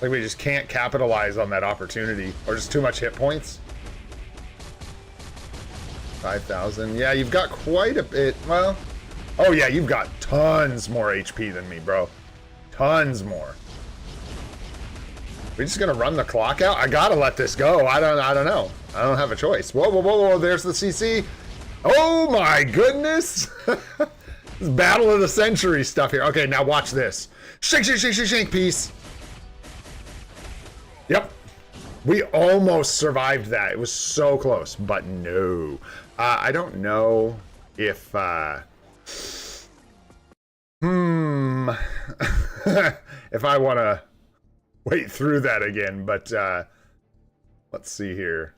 like we just can't capitalize on that opportunity or just too much hit points. 5,000. Yeah, you've got quite a bit. Well, Oh yeah, you've got tons more HP than me, bro. Tons more. We just gonna run the clock out? I gotta let this go. I don't know. I don't have a choice. Whoa, whoa, whoa, whoa, there's the CC. Oh my goodness. This battle of the century stuff here. Okay, now watch this. Shake, shake, shake, shake, shake, peace. Yep. We almost survived that. It was so close, but no. I don't know if, if I want to wait through that again, but let's see here.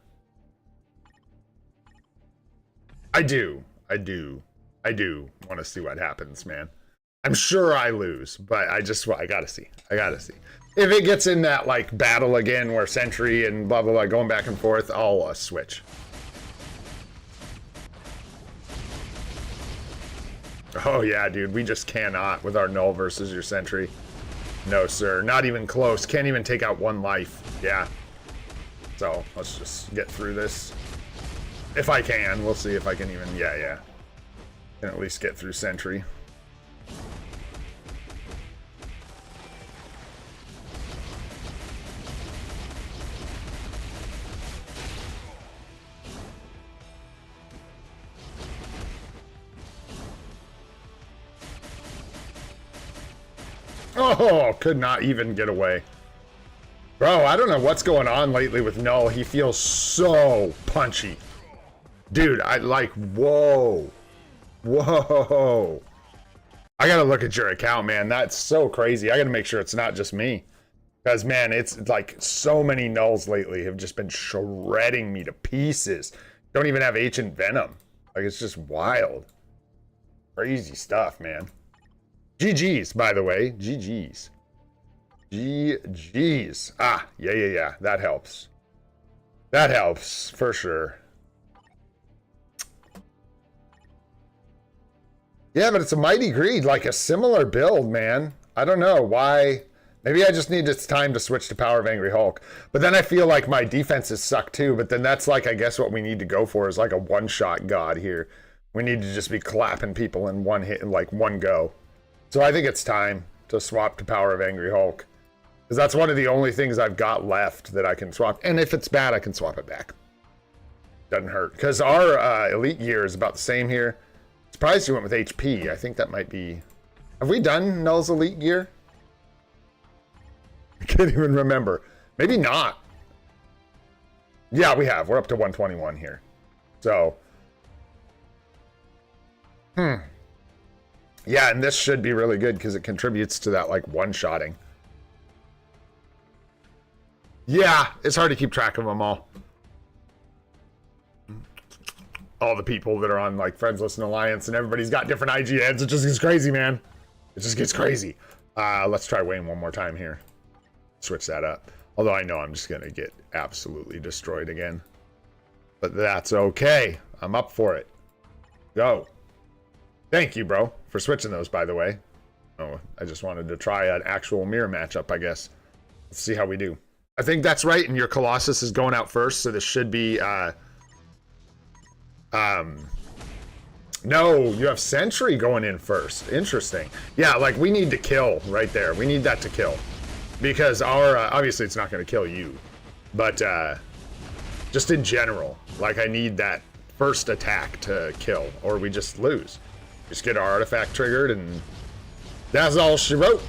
I do want to see what happens, man. I'm sure I lose, but I gotta see. I gotta see. If it gets in that like battle again where Sentry and blah blah blah going back and forth, I'll switch. Oh yeah, dude, we just cannot with our Null versus your Sentry. No, sir, not even close. Can't even take out one life. Yeah. So let's just get through this. If I can, we'll see if I can even. Yeah. Can at least get through Sentry. Oh, could not even get away. Bro, I don't know what's going on lately with Null. He feels so punchy. Dude, I like, whoa. Whoa. I gotta look at your account, man. That's so crazy. I gotta make sure it's not just me. Because, man, it's like so many Nulls lately have just been shredding me to pieces. Don't even have Ancient Venom. Like, it's just wild. Crazy stuff, man. GG's, by the way. GG's. GG's. Ah, yeah. That helps. That helps, for sure. Yeah, but it's a Mighty Greed, like a similar build, man. I don't know why. Maybe I just need it's time to switch to Power of Angry Hulk. But then I feel like my defenses suck too. But then that's like, I guess what we need to go for is like a one-shot god here. We need to just be clapping people in one hit, in like one go. So I think it's time to swap to Power of Angry Hulk. Because that's one of the only things I've got left that I can swap. And if it's bad, I can swap it back. Doesn't hurt. Because our elite gear is about the same here. Surprised you went with HP. I think that might be... Have we done Null's elite gear? I can't even remember. Maybe not. Yeah, we have. We're up to 121 here. So... Yeah, and this should be really good because it contributes to that, like, one-shotting. Yeah, it's hard to keep track of them all. All the people that are on, like, Friends List and Alliance, and everybody's got different IGNs. It just gets crazy, man. It just gets crazy. Let's try Wayne one more time here. Switch that up. Although I know I'm just going to get absolutely destroyed again. But that's okay. I'm up for it. Go. Thank you, bro, for switching those, by the way. Oh, I just wanted to try an actual mirror matchup, I guess. Let's see how we do. I think that's right, and your Colossus is going out first, so this should be, no, you have Sentry going in first. Interesting. Yeah, like, we need to kill right there. We need that to kill. Because our, obviously it's not going to kill you. But, just in general, like, I need that first attack to kill, or we just lose. Just get our artifact triggered, and that's all she wrote.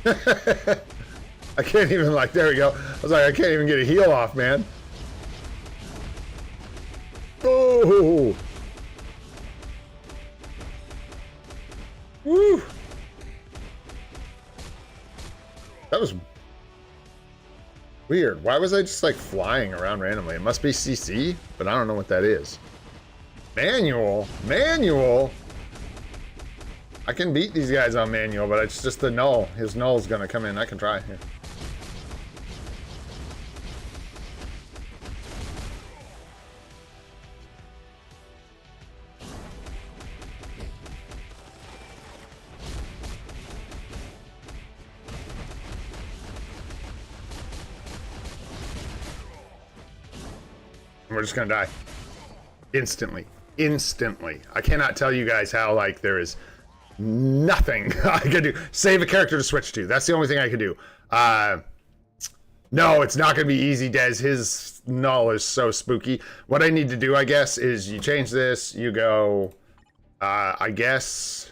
I can't even, like, there we go. I was like, I can't even get a heal off, man. Oh! Woo! That was weird. Why was I just, like, flying around randomly? It must be CC, but I don't know what that is. Manual? Manual? I can beat these guys on manual, but it's just the null. His null's gonna come in. I can try here. We're just gonna die. Instantly. Instantly. I cannot tell you guys how, like, there is nothing I can do. Save a character to switch to. That's the only thing I can do. No, it's not gonna be easy, Des. His null is so spooky. What I need to do, I guess, is you change this, you go, I guess...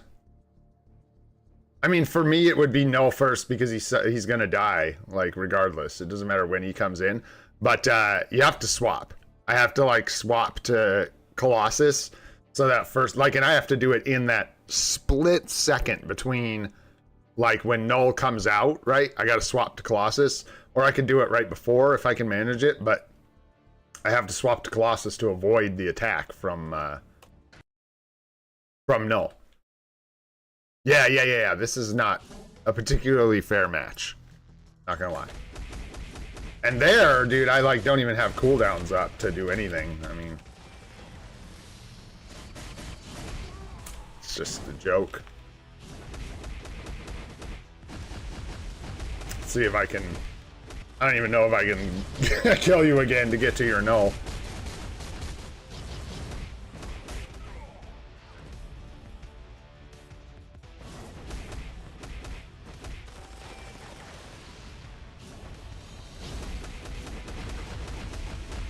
I mean, for me, it would be null first because he's gonna die, like, regardless. It doesn't matter when he comes in. But you have to swap. I have to, like, swap to Colossus. So that first, like, and I have to do it in that split second between, like, when null comes out, right? I gotta swap to Colossus. Or I could do it right before if I can manage it, but I have to swap to Colossus to avoid the attack from null. Yeah. This is not a particularly fair match. Not gonna lie. And there, dude, I like don't even have cooldowns up to do anything. I mean, it's just a joke. Let's see if I can. I don't even know if I can kill you again to get to your null.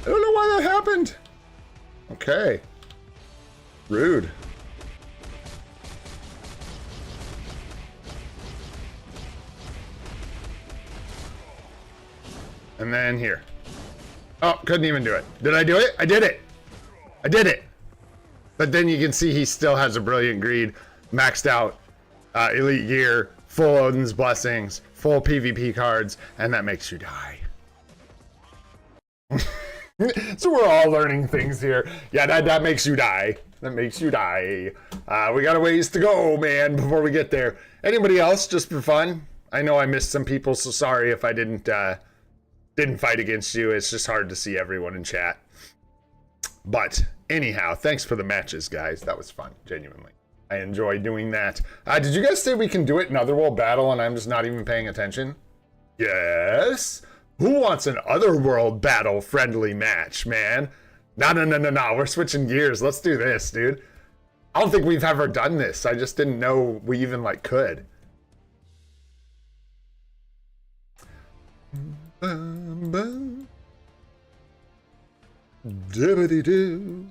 I don't know why that happened. Okay. Rude. And then here. Oh, couldn't even do it. Did I do it? I did it. I did it. But then you can see he still has a Brilliant Greed, maxed out Elite Gear, full Odin's Blessings, full PvP cards, and that makes you die. So we're all learning things here. Yeah, that makes you die. That makes you die. We got a ways to go, man, before we get there. Anybody else, just for fun? I know I missed some people, so sorry if I didn't fight against you. It's just hard to see everyone in chat. But anyhow, thanks for the matches, guys. That was fun, genuinely. I enjoy doing that. Did you guys say we can do it in Otherworld Battle and I'm just not even paying attention? Yes. Who wants an Otherworld Battle friendly match, man? No. We're switching gears. Let's do this, dude. I don't think we've ever done this. I just didn't know we even, like, could. Dibbity-doo.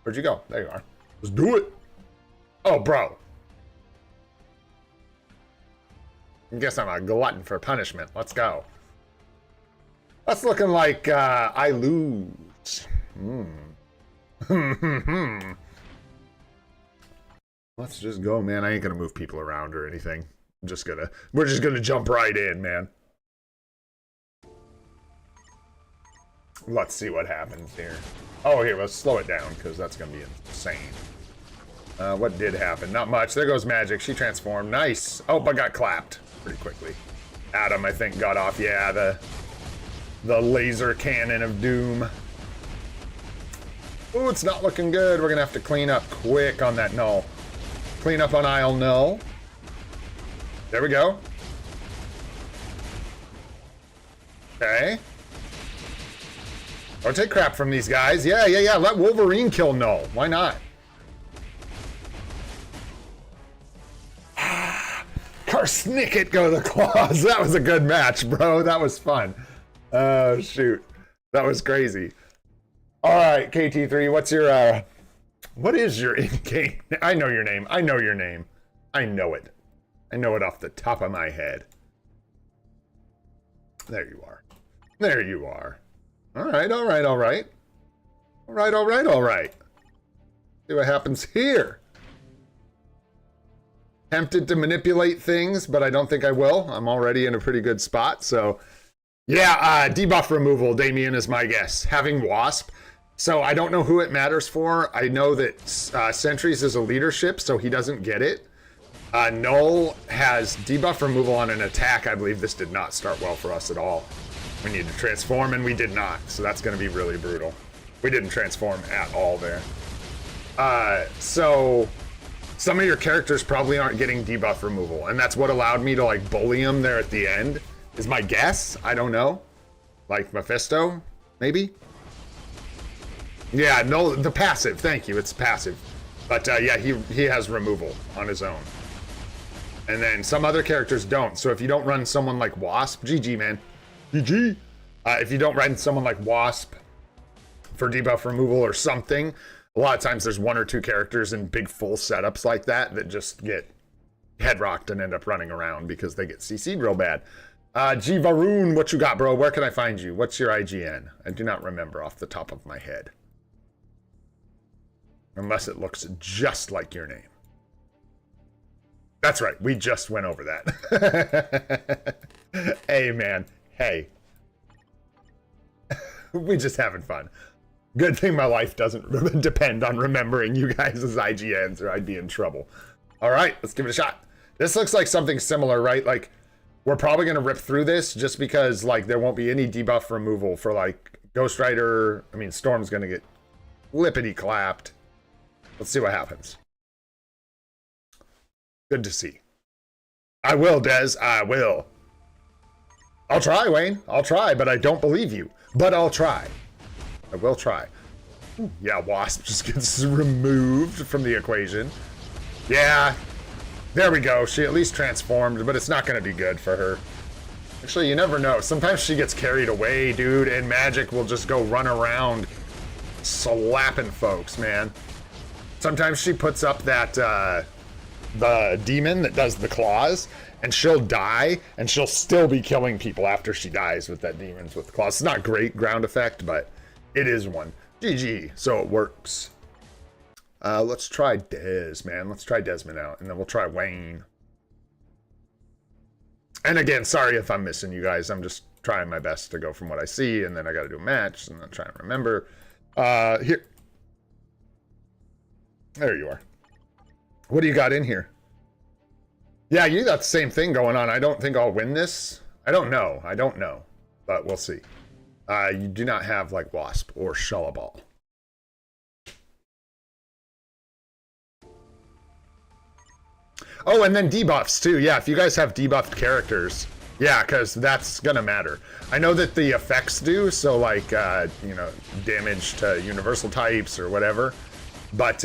Where'd you go? There you are. Let's do it. Oh, bro. I guess I'm a glutton for punishment. Let's go. That's looking like I lose. Let's just go, man. I ain't gonna move people around or anything. We're just gonna jump right in, man. Let's see what happens here. Oh, here, let's slow it down, because that's gonna be insane. What did happen? Not much. There goes Magic. She transformed. Nice. Oh, but got clapped pretty quickly. Adam, I think, got off. Yeah, the laser cannon of doom. Ooh, it's not looking good. We're gonna have to clean up quick on that null. Clean up on Isle null. There we go. Okay. Don't take crap from these guys. Yeah. Let Wolverine kill null. Why not? Karsnicket go the claws. That was a good match, bro. That was fun. Oh, shoot. That was crazy. All right, KT3, what is your in-game? I know your name. I know your name. I know it. I know it off the top of my head. There you are. There you are. All right. See what happens here. Tempted to manipulate things, but I don't think I will. I'm already in a pretty good spot, so... Yeah, debuff removal, Damien, is my guess. Having Wasp. So I don't know who it matters for. I know that Sentries is a leadership, so he doesn't get it. Null has debuff removal on an attack. I believe this did not start well for us at all. We need to transform, and we did not. So that's going to be really brutal. We didn't transform at all there. So... Some of your characters probably aren't getting debuff removal, and that's what allowed me to, like, bully them there at the end, is my guess. I don't know. Like Mephisto. maybe? Yeah, no, the passive. Thank you. It's passive. But yeah, he has removal on his own. And then some other characters don't. So if you don't run someone like Wasp, GG, man. GG. If you don't run someone like Wasp for debuff removal or something, a lot of times there's one or two characters in big full setups like that that just get head rocked and end up running around because they get CC'd real bad. G Varun, what you got, bro? Where can I find you? What's your IGN? I do not remember off the top of my head. Unless it looks just like your name. That's right. We just went over that. Hey, man. Hey. We just having fun. Good thing my life doesn't depend on remembering you guys' IGNs or I'd be in trouble. All right, let's give it a shot. This looks like something similar, right? Like, we're probably going to rip through this just because, like, there won't be any debuff removal for, like, Ghost Rider. I mean, Storm's going to get lippity-clapped. Let's see what happens. Good to see. I will, Dez. I will. I'll try, Wayne. I'll try, but I don't believe you. But I'll try. I will try. Yeah, Wasp just gets removed from the equation. Yeah. There we go. She at least transformed, but it's not going to be good for her. Actually, you never know. Sometimes she gets carried away, dude, and Magic will just go run around slapping folks, man. Sometimes she puts up that, the demon that does the claws, and she'll die, and she'll still be killing people after she dies with that demons with the claws. It's not great ground effect, but it is one. GG. So it works. Let's try Dez, man. Let's try Desmond out, and then we'll try Wayne. And again, sorry if I'm missing you guys. I'm just trying my best to go from what I see, and then I got to do a match, and then try and remember. Here. There you are. What do you got in here? Yeah, you got the same thing going on. I don't think I'll win this. I don't know. I don't know. But we'll see. You do not have, like, Wasp or Shullaball. Oh, and then debuffs, too. Yeah, if you guys have debuffed characters. Yeah, because that's going to matter. I know that the effects do, so, like, you know, damage to universal types or whatever. But,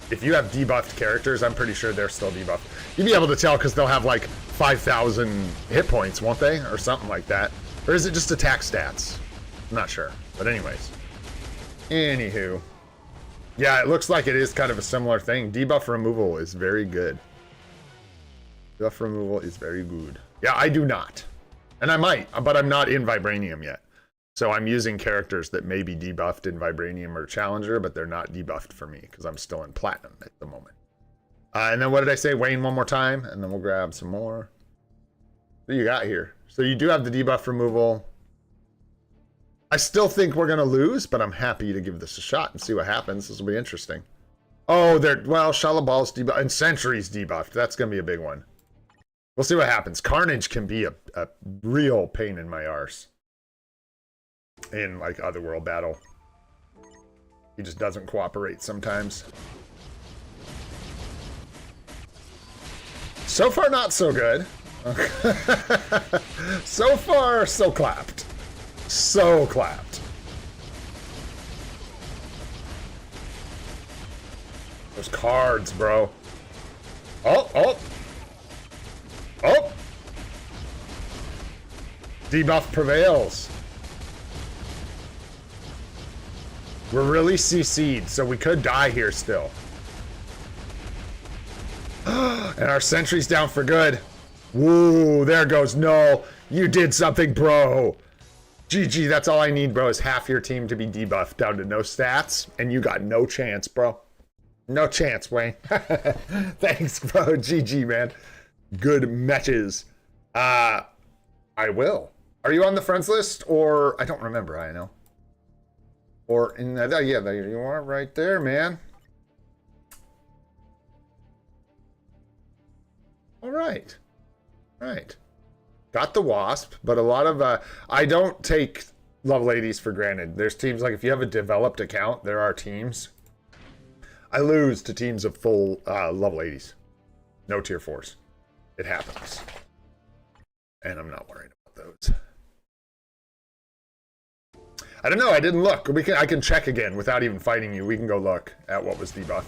if you have debuffed characters, I'm pretty sure they're still debuffed. You'll be able to tell because they'll have like 5,000 hit points, won't they? Or something like that. Or is it just attack stats? I'm not sure. But anyways. Anywho. Yeah, it looks like it is kind of a similar thing. Debuff removal is very good. Debuff removal is very good. Yeah, I do not. And I might, but I'm not in Vibranium yet. So I'm using characters that may be debuffed in Vibranium or Challenger, but they're not debuffed for me because I'm still in Platinum at the moment. And then what did I say? Wayne one more time, and then we'll grab some more. What do you got here? So you do have the debuff removal. I still think we're going to lose, but I'm happy to give this a shot and see what happens. This will be interesting. Oh, well, Shalaball's debuffed, and Sentry's debuffed. That's going to be a big one. We'll see what happens. Carnage can be a real pain in my arse. In like Otherworld battle. He just doesn't cooperate sometimes. So far not so good. So far so clapped. So clapped. Those cards, bro. Oh. Debuff prevails. We're really CC'd, so we could die here still. And our sentry's down for good. Woo, there goes. No, you did something, bro. GG, that's all I need, bro, is half your team to be debuffed down to no stats, and you got no chance, bro. No chance, Wayne. Thanks, bro. GG, man. Good matches. I will. Are you on the friends list, or... I don't remember, I know. Or in that, yeah, there you are right there, man. All right. Right. Got the Wasp, but a lot of, I don't take Love Ladies for granted. There's teams, like if you have a developed account, there are teams. I lose to teams of full Love Ladies. No tier 4s. It happens. And I'm not worried about those. I don't know. I didn't look. I can check again without even fighting you. We can go look at what was debuffed.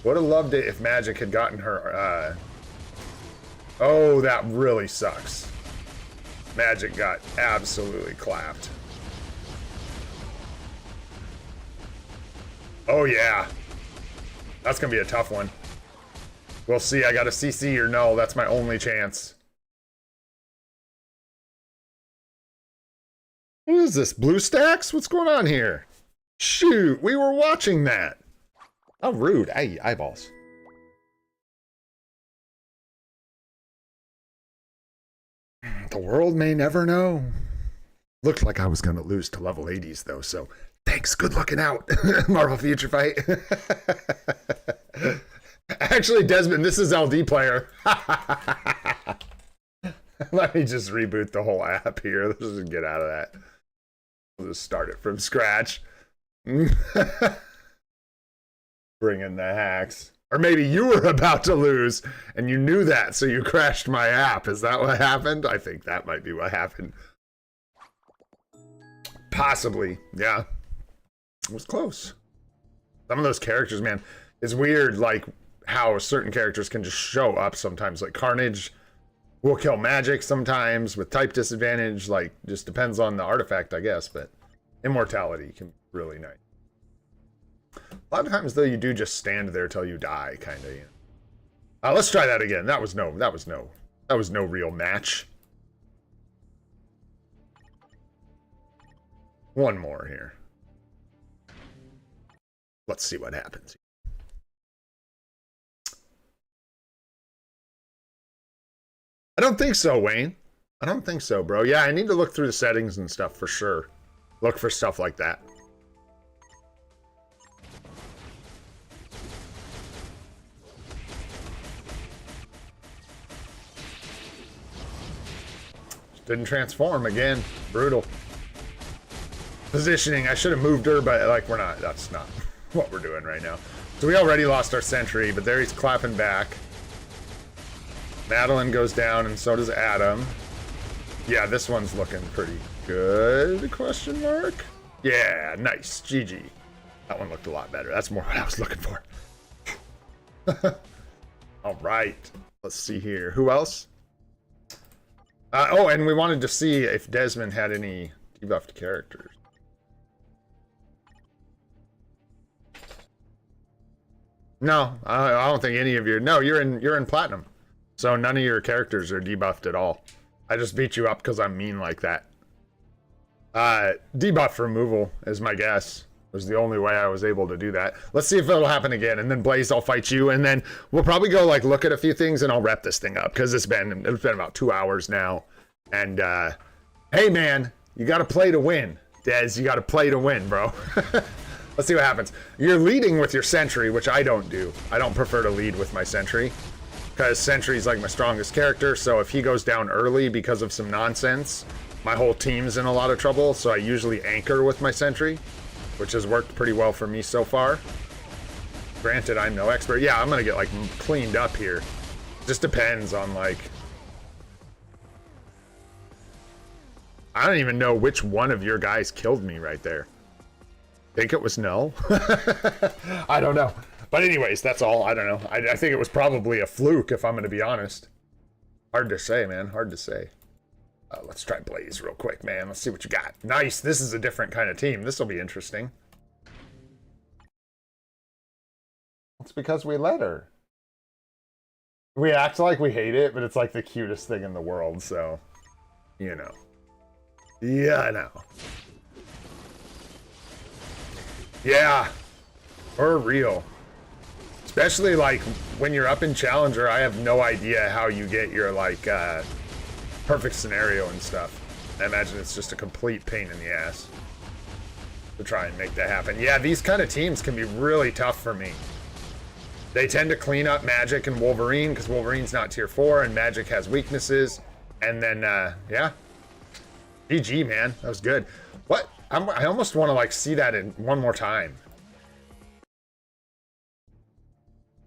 Would have loved it if Magic had gotten her. Oh, that really sucks. Magic got absolutely clapped. Oh yeah, that's gonna be a tough one. We'll see. I got a CC or no. That's my only chance. What is this? Blue stacks? What's going on here? Shoot, we were watching that. How rude. Ay, eyeballs. The world may never know. Looked like I was going to lose to level 80s, though, so thanks. Good looking out, Marvel Future Fight. Actually, Desmond, this is LD player. Let me just reboot the whole app here. Let's just get out of that. We'll just start it from scratch. Bring in the hacks. Or maybe you were about to lose and you knew that, so you crashed my app. Is that what happened? I think that might be what happened. Possibly, yeah. It was close. Some of those characters, man, it's weird, like, how certain characters can just show up sometimes. Like, Carnage will kill Magic sometimes with type disadvantage. Like, just depends on the artifact, I guess, but Immortality can be really nice. A lot of times, though, you do just stand there till you die, kind of. You know. Let's try that again. That was no real match. One more here. Let's see what happens. I don't think so, Wayne. I don't think so, bro. Yeah, I need to look through the settings and stuff for sure. Look for stuff like that. Didn't transform again. Brutal. Positioning. I should have moved her, but like we're not. That's not what we're doing right now. So we already lost our sentry, but there he's clapping back. Madeline goes down, and so does Adam. Yeah, this one's looking pretty good, question mark? Yeah, nice. GG. That one looked a lot better. That's more what I was looking for. All right. Let's see here. Who else? Oh, and we wanted to see if Desmond had any debuffed characters. No, I don't think any of you. No, you're in platinum. So none of your characters are debuffed at all. I just beat you up because I'm mean like that. Debuff removal is my guess. Was the only way I was able to do that. Let's see if it'll happen again. And then Blaze, I'll fight you. And then we'll probably go like look at a few things and I'll wrap this thing up. Because it's been about 2 hours now. And hey man, you gotta play to win. Dez, you gotta play to win, bro. Let's see what happens. You're leading with your sentry, which I don't do. I don't prefer to lead with my sentry. Because Sentry's like my strongest character, so if he goes down early because of some nonsense, my whole team's in a lot of trouble, so I usually anchor with my Sentry, which has worked pretty well for me so far. Granted, I'm no expert. Yeah, I'm gonna get like cleaned up here. Just depends on like... I don't even know which one of your guys killed me right there. Think it was no? I don't know. But anyways, that's all. I don't know. I think it was probably a fluke, if I'm going to be honest. Hard to say, man. Hard to say. Let's try Blaze real quick, man. Let's see what you got. Nice. This is a different kind of team. This will be interesting. It's because we let her. We act like we hate it, but it's like the cutest thing in the world, so... You know. Yeah, I know. Yeah. For real. Especially, like, when you're up in Challenger, I have no idea how you get your, like, perfect scenario and stuff. I imagine it's just a complete pain in the ass to try and make that happen. Yeah, these kind of teams can be really tough for me. They tend to clean up Magic and Wolverine, because Wolverine's not tier 4, and Magic has weaknesses. And then, yeah. GG, man. That was good. What? I almost want to, like, see that in one more time.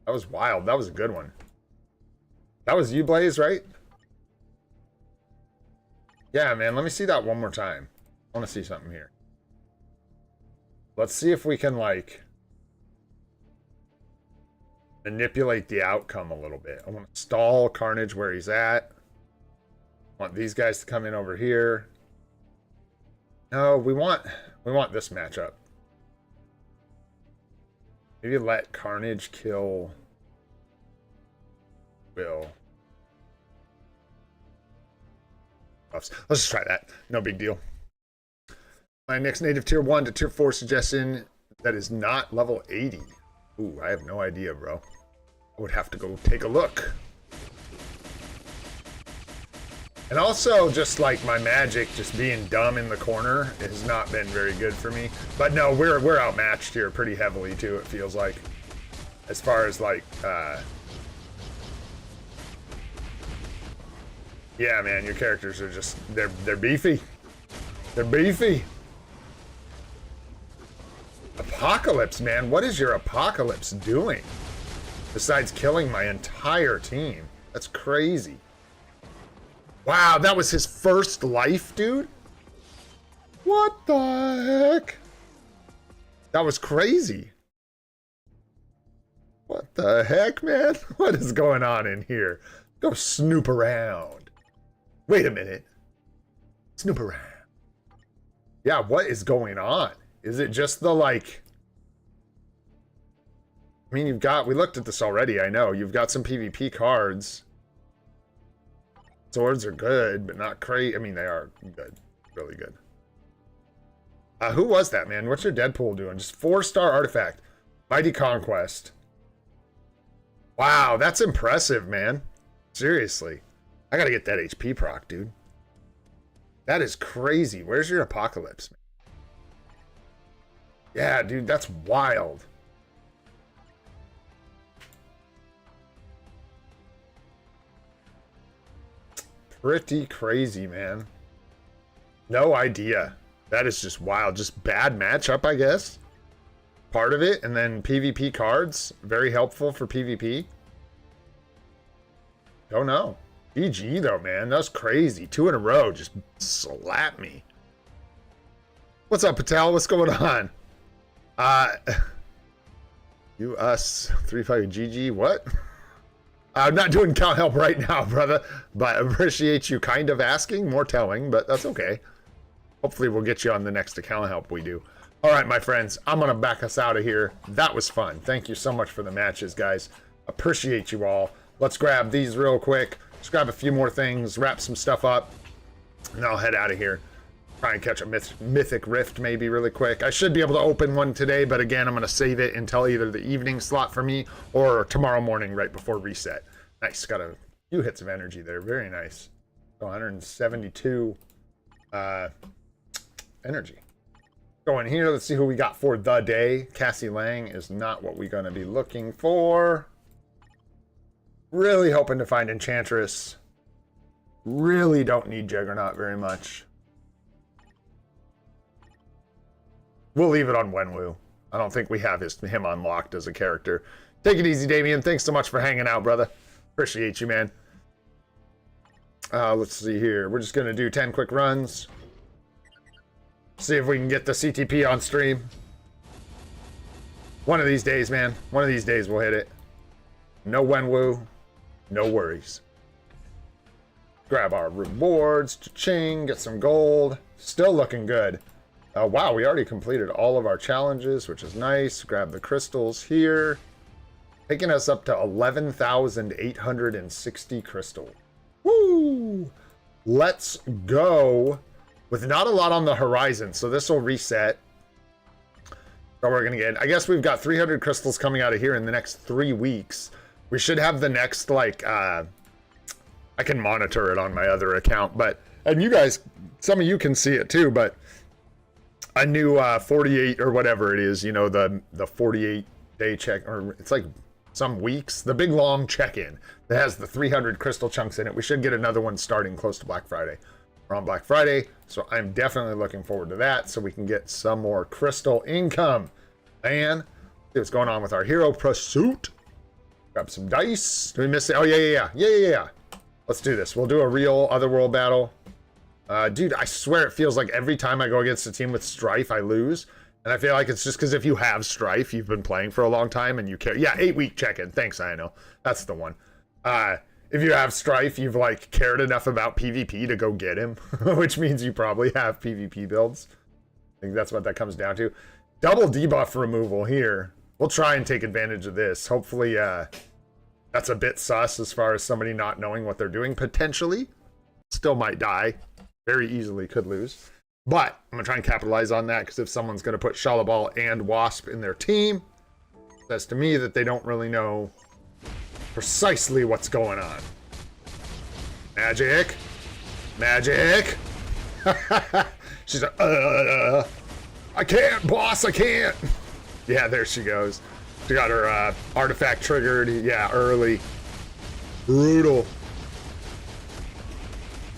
That was wild. That was a good one. That was you, Blaze, right? Yeah, man, let me see that one more time. I want to see something here. Let's see if we can, like, manipulate the outcome a little bit. I want to stall Carnage where he's at. I want these guys to come in over here. No, we want this matchup. Maybe let Carnage kill Will. Let's just try that. No big deal. My next native tier 1 to tier 4 suggestion that is not level 80. Ooh, I have no idea, bro. I would have to go take a look. And also, just like my magic just being dumb in the corner has not been very good for me. But no, we're outmatched here pretty heavily too, it feels like. As far as like, yeah, man, your characters are just, they're beefy. They're beefy. Apocalypse, man, what is your Apocalypse doing? Besides killing my entire team. That's crazy. Wow, that was his first life, dude? What the heck? That was crazy. What the heck, man? What is going on in here? Go snoop around. Wait a minute. Snoop around. Yeah, what is going on? Is it just the, like... I mean, you've got... We looked at this already, I know. You've got some PvP cards. Swords are good, but not crazy. I mean, they are good. Really good. Who was that, man? What's your Deadpool doing? Just 4-star artifact. Mighty Conquest. Wow, that's impressive, man. Seriously. I gotta get that HP proc, dude. That is crazy. Where's your Apocalypse, man? Yeah, dude, that's wild. Pretty crazy, man. No idea. That is just wild. Just bad matchup, I guess. Part of it. And then PvP cards. Very helpful for PvP. Don't know. GG, though, man. That was crazy. 2 in a row. Just slap me. What's up, Patel? What's going on? You, us, 3-5 GG. What? I'm not doing count help right now, brother, but I appreciate you kind of asking, more telling, but that's okay. Hopefully we'll get you on the next account help we do. All right, my friends, I'm going to back us out of here. That was fun. Thank you so much for the matches, guys. Appreciate you all. Let's grab these real quick. Just grab a few more things, wrap some stuff up, and I'll head out of here. Try and catch a mythic rift maybe really quick. I should be able to open one today, but again, I'm going to save it until either the evening slot for me or tomorrow morning right before reset. Nice. Got a few hits of energy there. Very nice. 172 energy. Go in here. Let's see who we got for the day. Cassie Lang is not what we're going to be looking for. Really hoping to find Enchantress. Really don't need Juggernaut very much. We'll leave it on Wenwu. I don't think we have him unlocked as a character. Take it easy, Damien. Thanks so much for hanging out, brother. Appreciate you, man. Let's see here. We're just going to do 10 quick runs. See if we can get the CTP on stream. One of these days, man. One of these days we'll hit it. No Wenwu. No worries. Grab our rewards. Cha-ching. Get some gold. Still looking good. Wow, we already completed all of our challenges, which is nice. Grab the crystals here. Taking us up to 11,860 crystal. Woo! Let's go. With not a lot on the horizon, so this will reset. So we're going to get, I guess we've got 300 crystals coming out of here in the next 3 weeks. We should have the next, like, I can monitor it on my other account, but, and you guys, some of you can see it too, but a new 48 or whatever it is, you know, the 48-day check, or it's like some weeks, the big long check-in that has the 300 crystal chunks in it. We should get another one starting close to Black Friday. We're on Black Friday, so I'm definitely looking forward to that so we can get some more crystal income. Man, see what's going on with our hero pursuit. Grab some dice. Did we miss it? Oh, yeah. Let's do this. We'll do a real Otherworld battle. Dude, I swear it feels like every time I go against a team with Strife, I lose. And I feel like it's just because if you have Strife, you've been playing for a long time and you care. Yeah, 8-week check-in. Thanks, I know. That's the one. If you have Strife, you've like cared enough about PvP to go get him, which means you probably have PvP builds. I think that's what that comes down to. Double debuff removal here. We'll try and take advantage of this. Hopefully, that's a bit sus as far as somebody not knowing what they're doing, potentially. Still might die. Very easily could lose. But I'm going to try and capitalize on that, because if someone's going to put Shalabal and Wasp in their team, it says to me that they don't really know precisely what's going on. Magic. Magic. She's like, I can't, boss, I can't. Yeah, there she goes. She got her artifact triggered. Yeah, early. Brutal.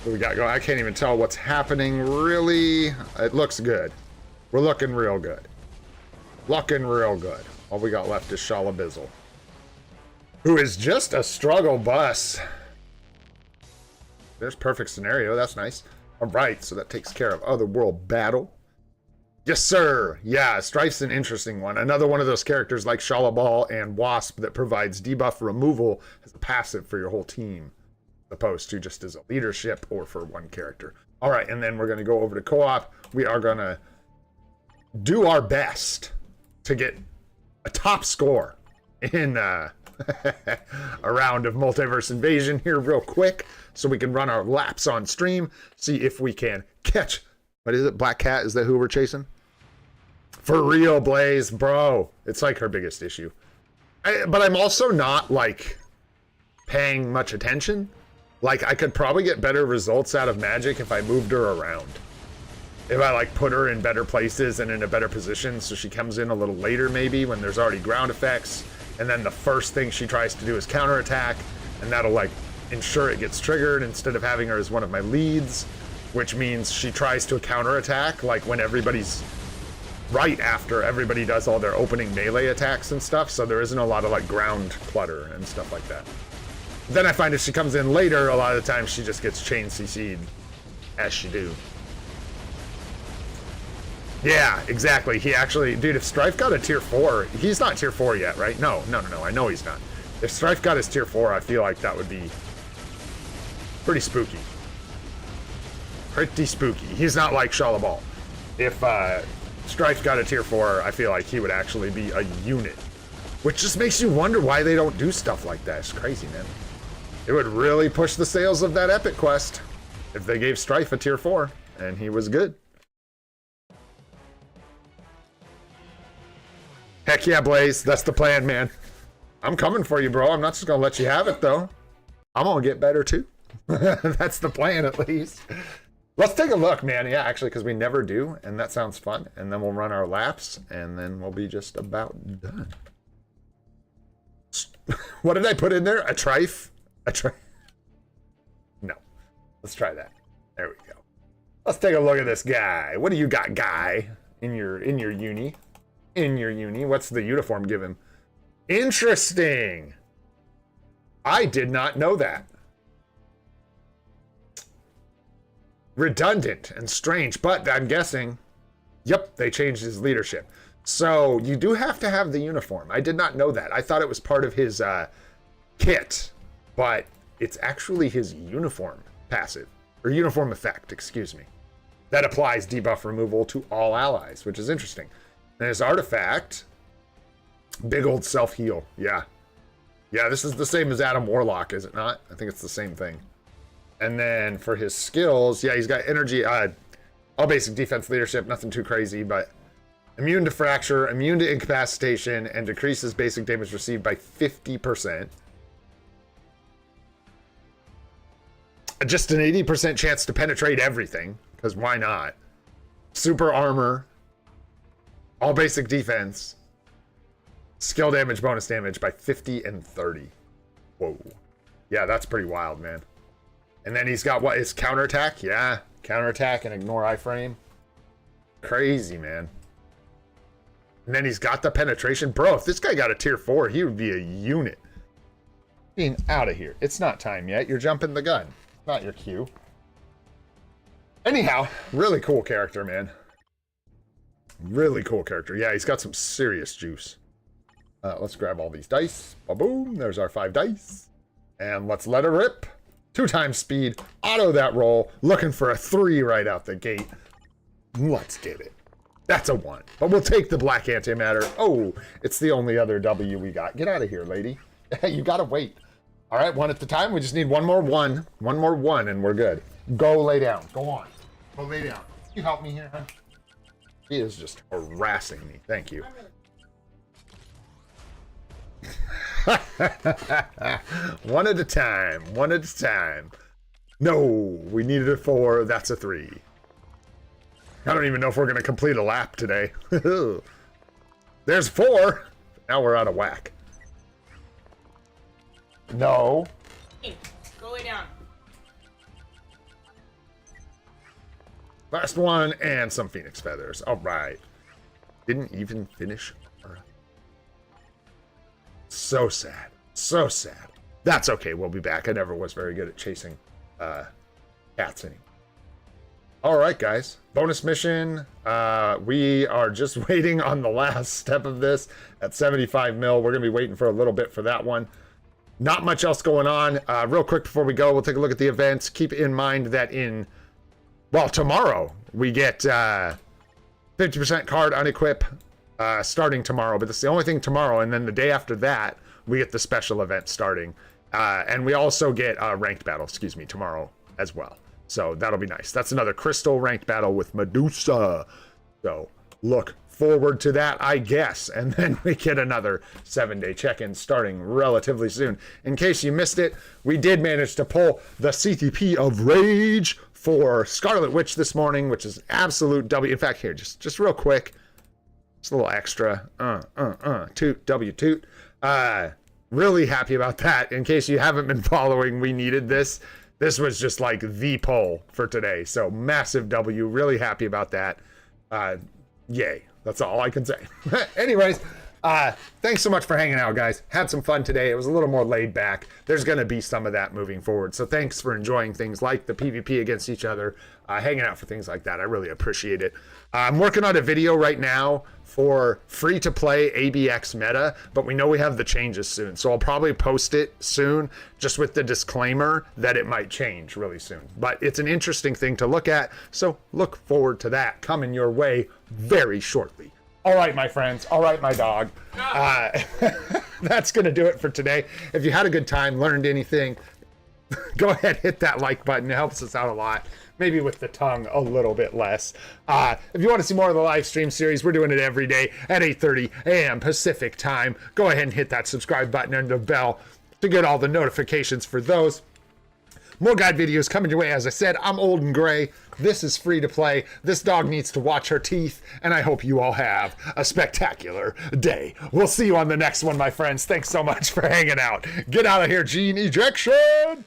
What we got going? I can't even tell what's happening, really. It looks good. We're looking real good. Looking real good. All we got left is Shalabizzle, who is just a struggle bus. There's perfect scenario. That's nice. All right, so that takes care of Otherworld Battle. Yes, sir. Yeah, Strife's an interesting one. Another one of those characters like Shalabal and Wasp that provides debuff removal as a passive for your whole team, as opposed to just as a leadership or for one character. All right, and then we're going to go over to co-op. We are going to do our best to get a top score in a round of Multiverse Invasion here real quick, so we can run our laps on stream, see if we can catch, what is it, Black Cat? Is that who we're chasing? For real, Blaze, bro. It's like her biggest issue. But I'm also not, like, paying much attention. Like, I could probably get better results out of Magic if I moved her around. If I, like, put her in better places and in a better position, so she comes in a little later, maybe, when there's already ground effects, and then the first thing she tries to do is counterattack, and that'll, like, ensure it gets triggered instead of having her as one of my leads, which means she tries to counterattack, like, when everybody's right after everybody does all their opening melee attacks and stuff, so there isn't a lot of, like, ground clutter and stuff like that. Then I find if she comes in later, a lot of the time she just gets chain CC'd, as she do. Yeah, exactly. He actually, dude, if Strife got a tier 4, he's not tier 4 yet, right? No, I know he's not. If Strife got his tier 4, I feel like that would be pretty spooky. Pretty spooky. He's not like Shalabal. If Strife got a tier 4, I feel like he would actually be a unit. Which just makes you wonder why they don't do stuff like that. It's crazy, man. It would really push the sales of that epic quest if they gave Strife a tier 4 and he was good. Heck yeah, Blaze. That's the plan, man. I'm coming for you, bro. I'm not just gonna let you have it, though. I'm gonna get better, too. That's the plan, at least. Let's take a look, man. Yeah, actually, because we never do, and that sounds fun. And then we'll run our laps, and then we'll be just about done. What did I put in there? A trife? A trife? No. Let's try that. There we go. Let's take a look at this guy. What do you got, guy, in your uni? In your uni. What's the uniform give him? Interesting. I did not know that. Redundant and strange, but I'm guessing, yep, they changed his leadership. So you do have to have the uniform. I did not know that. I thought it was part of his kit, but it's actually his uniform passive, or uniform effect, excuse me. That applies debuff removal to all allies, which is interesting. And his artifact, big old self-heal. Yeah. Yeah, this is the same as Adam Warlock, is it not? I think it's the same thing. And then for his skills, yeah, he's got energy, all basic defense leadership, nothing too crazy, but immune to fracture, immune to incapacitation, and decreases basic damage received by 50%. Just an 80% chance to penetrate everything, because why not? Super armor, all basic defense, skill damage, bonus damage by 50 and 30. Whoa. Yeah, that's pretty wild, man. And then he's got what? His counterattack? Yeah, counterattack and ignore iframe. Crazy, man. And then he's got the penetration. Bro, if this guy got a tier 4, he would be a unit. Being out of here. It's not time yet. You're jumping the gun. Not your cue. Anyhow, really cool character, man. Really cool character. Yeah, he's got some serious juice. Let's grab all these dice. Ba-boom. There's our 5 dice. And let's let it rip. 2 times speed. Auto that roll. Looking for a 3 right out the gate. Let's get it. That's a 1. But we'll take the black antimatter. Oh, it's the only other W we got. Get out of here, lady. Hey, you gotta wait. All right, 1 at the time. We just need 1 more 1. 1 more 1 and we're good. Go lay down. Go on. Go lay down. Can you help me here, huh? He is just harassing me. Thank you. One at a time. 1 at a time. No, we needed a 4. That's a 3. I don't even know if we're going to complete a lap today. There's 4. Now we're out of whack. No. Hey, go lay down. Last one and some phoenix feathers. All right. Didn't even finish. So sad. So sad. That's okay. We'll be back. I never was very good at chasing cats anymore. All right, guys. Bonus mission. We are just waiting on the last step of this at 75 mil. We're going to be waiting for a little bit for that one. Not much else going on. Real quick before we go, we'll take a look at the events. Keep in mind that tomorrow we get 50% card unequip starting tomorrow, but that's the only thing tomorrow. And then the day after that, we get the special event starting. And we also get a ranked battle, tomorrow as well. So that'll be nice. That's another crystal ranked battle with Medusa. So look forward to that, I guess. And then we get another 7-day check-in starting relatively soon. In case you missed it, we did manage to pull the CTP of Rage for Scarlet Witch this morning, which is absolute W. In fact, here, just real quick, just a little extra. Toot, W, toot. Really happy about that. In case you haven't been following, we needed this. This was just like the poll for today. So massive W. Really happy about that. Yay. That's all I can say. Anyways, thanks so much for hanging out, guys. Had some fun today. It was a little more laid back. There's going to be some of that moving forward. So thanks for enjoying things like the PvP against each other, hanging out for things like that. I really appreciate it. I'm working on a video right now for free-to-play ABX meta, but we know we have the changes soon. So I'll probably post it soon, just with the disclaimer that it might change really soon. But it's an interesting thing to look at, so look forward to that coming your way very shortly. All right, my friends. All right, my dog. That's going to do it for today. If you had a good time, learned anything, go ahead, hit that like button. It helps us out a lot. Maybe with the tongue a little bit less. If you want to see more of the live stream series, we're doing it every day at 8:30 a.m. Pacific time. Go ahead and hit that subscribe button and the bell to get all the notifications for those. More guide videos coming your way. As I said, I'm old and gray. This is free to play. This dog needs to watch her teeth, and I hope you all have a spectacular day. We'll see you on the next one, my friends. Thanks so much for hanging out. Get out of here, Gene Ejection!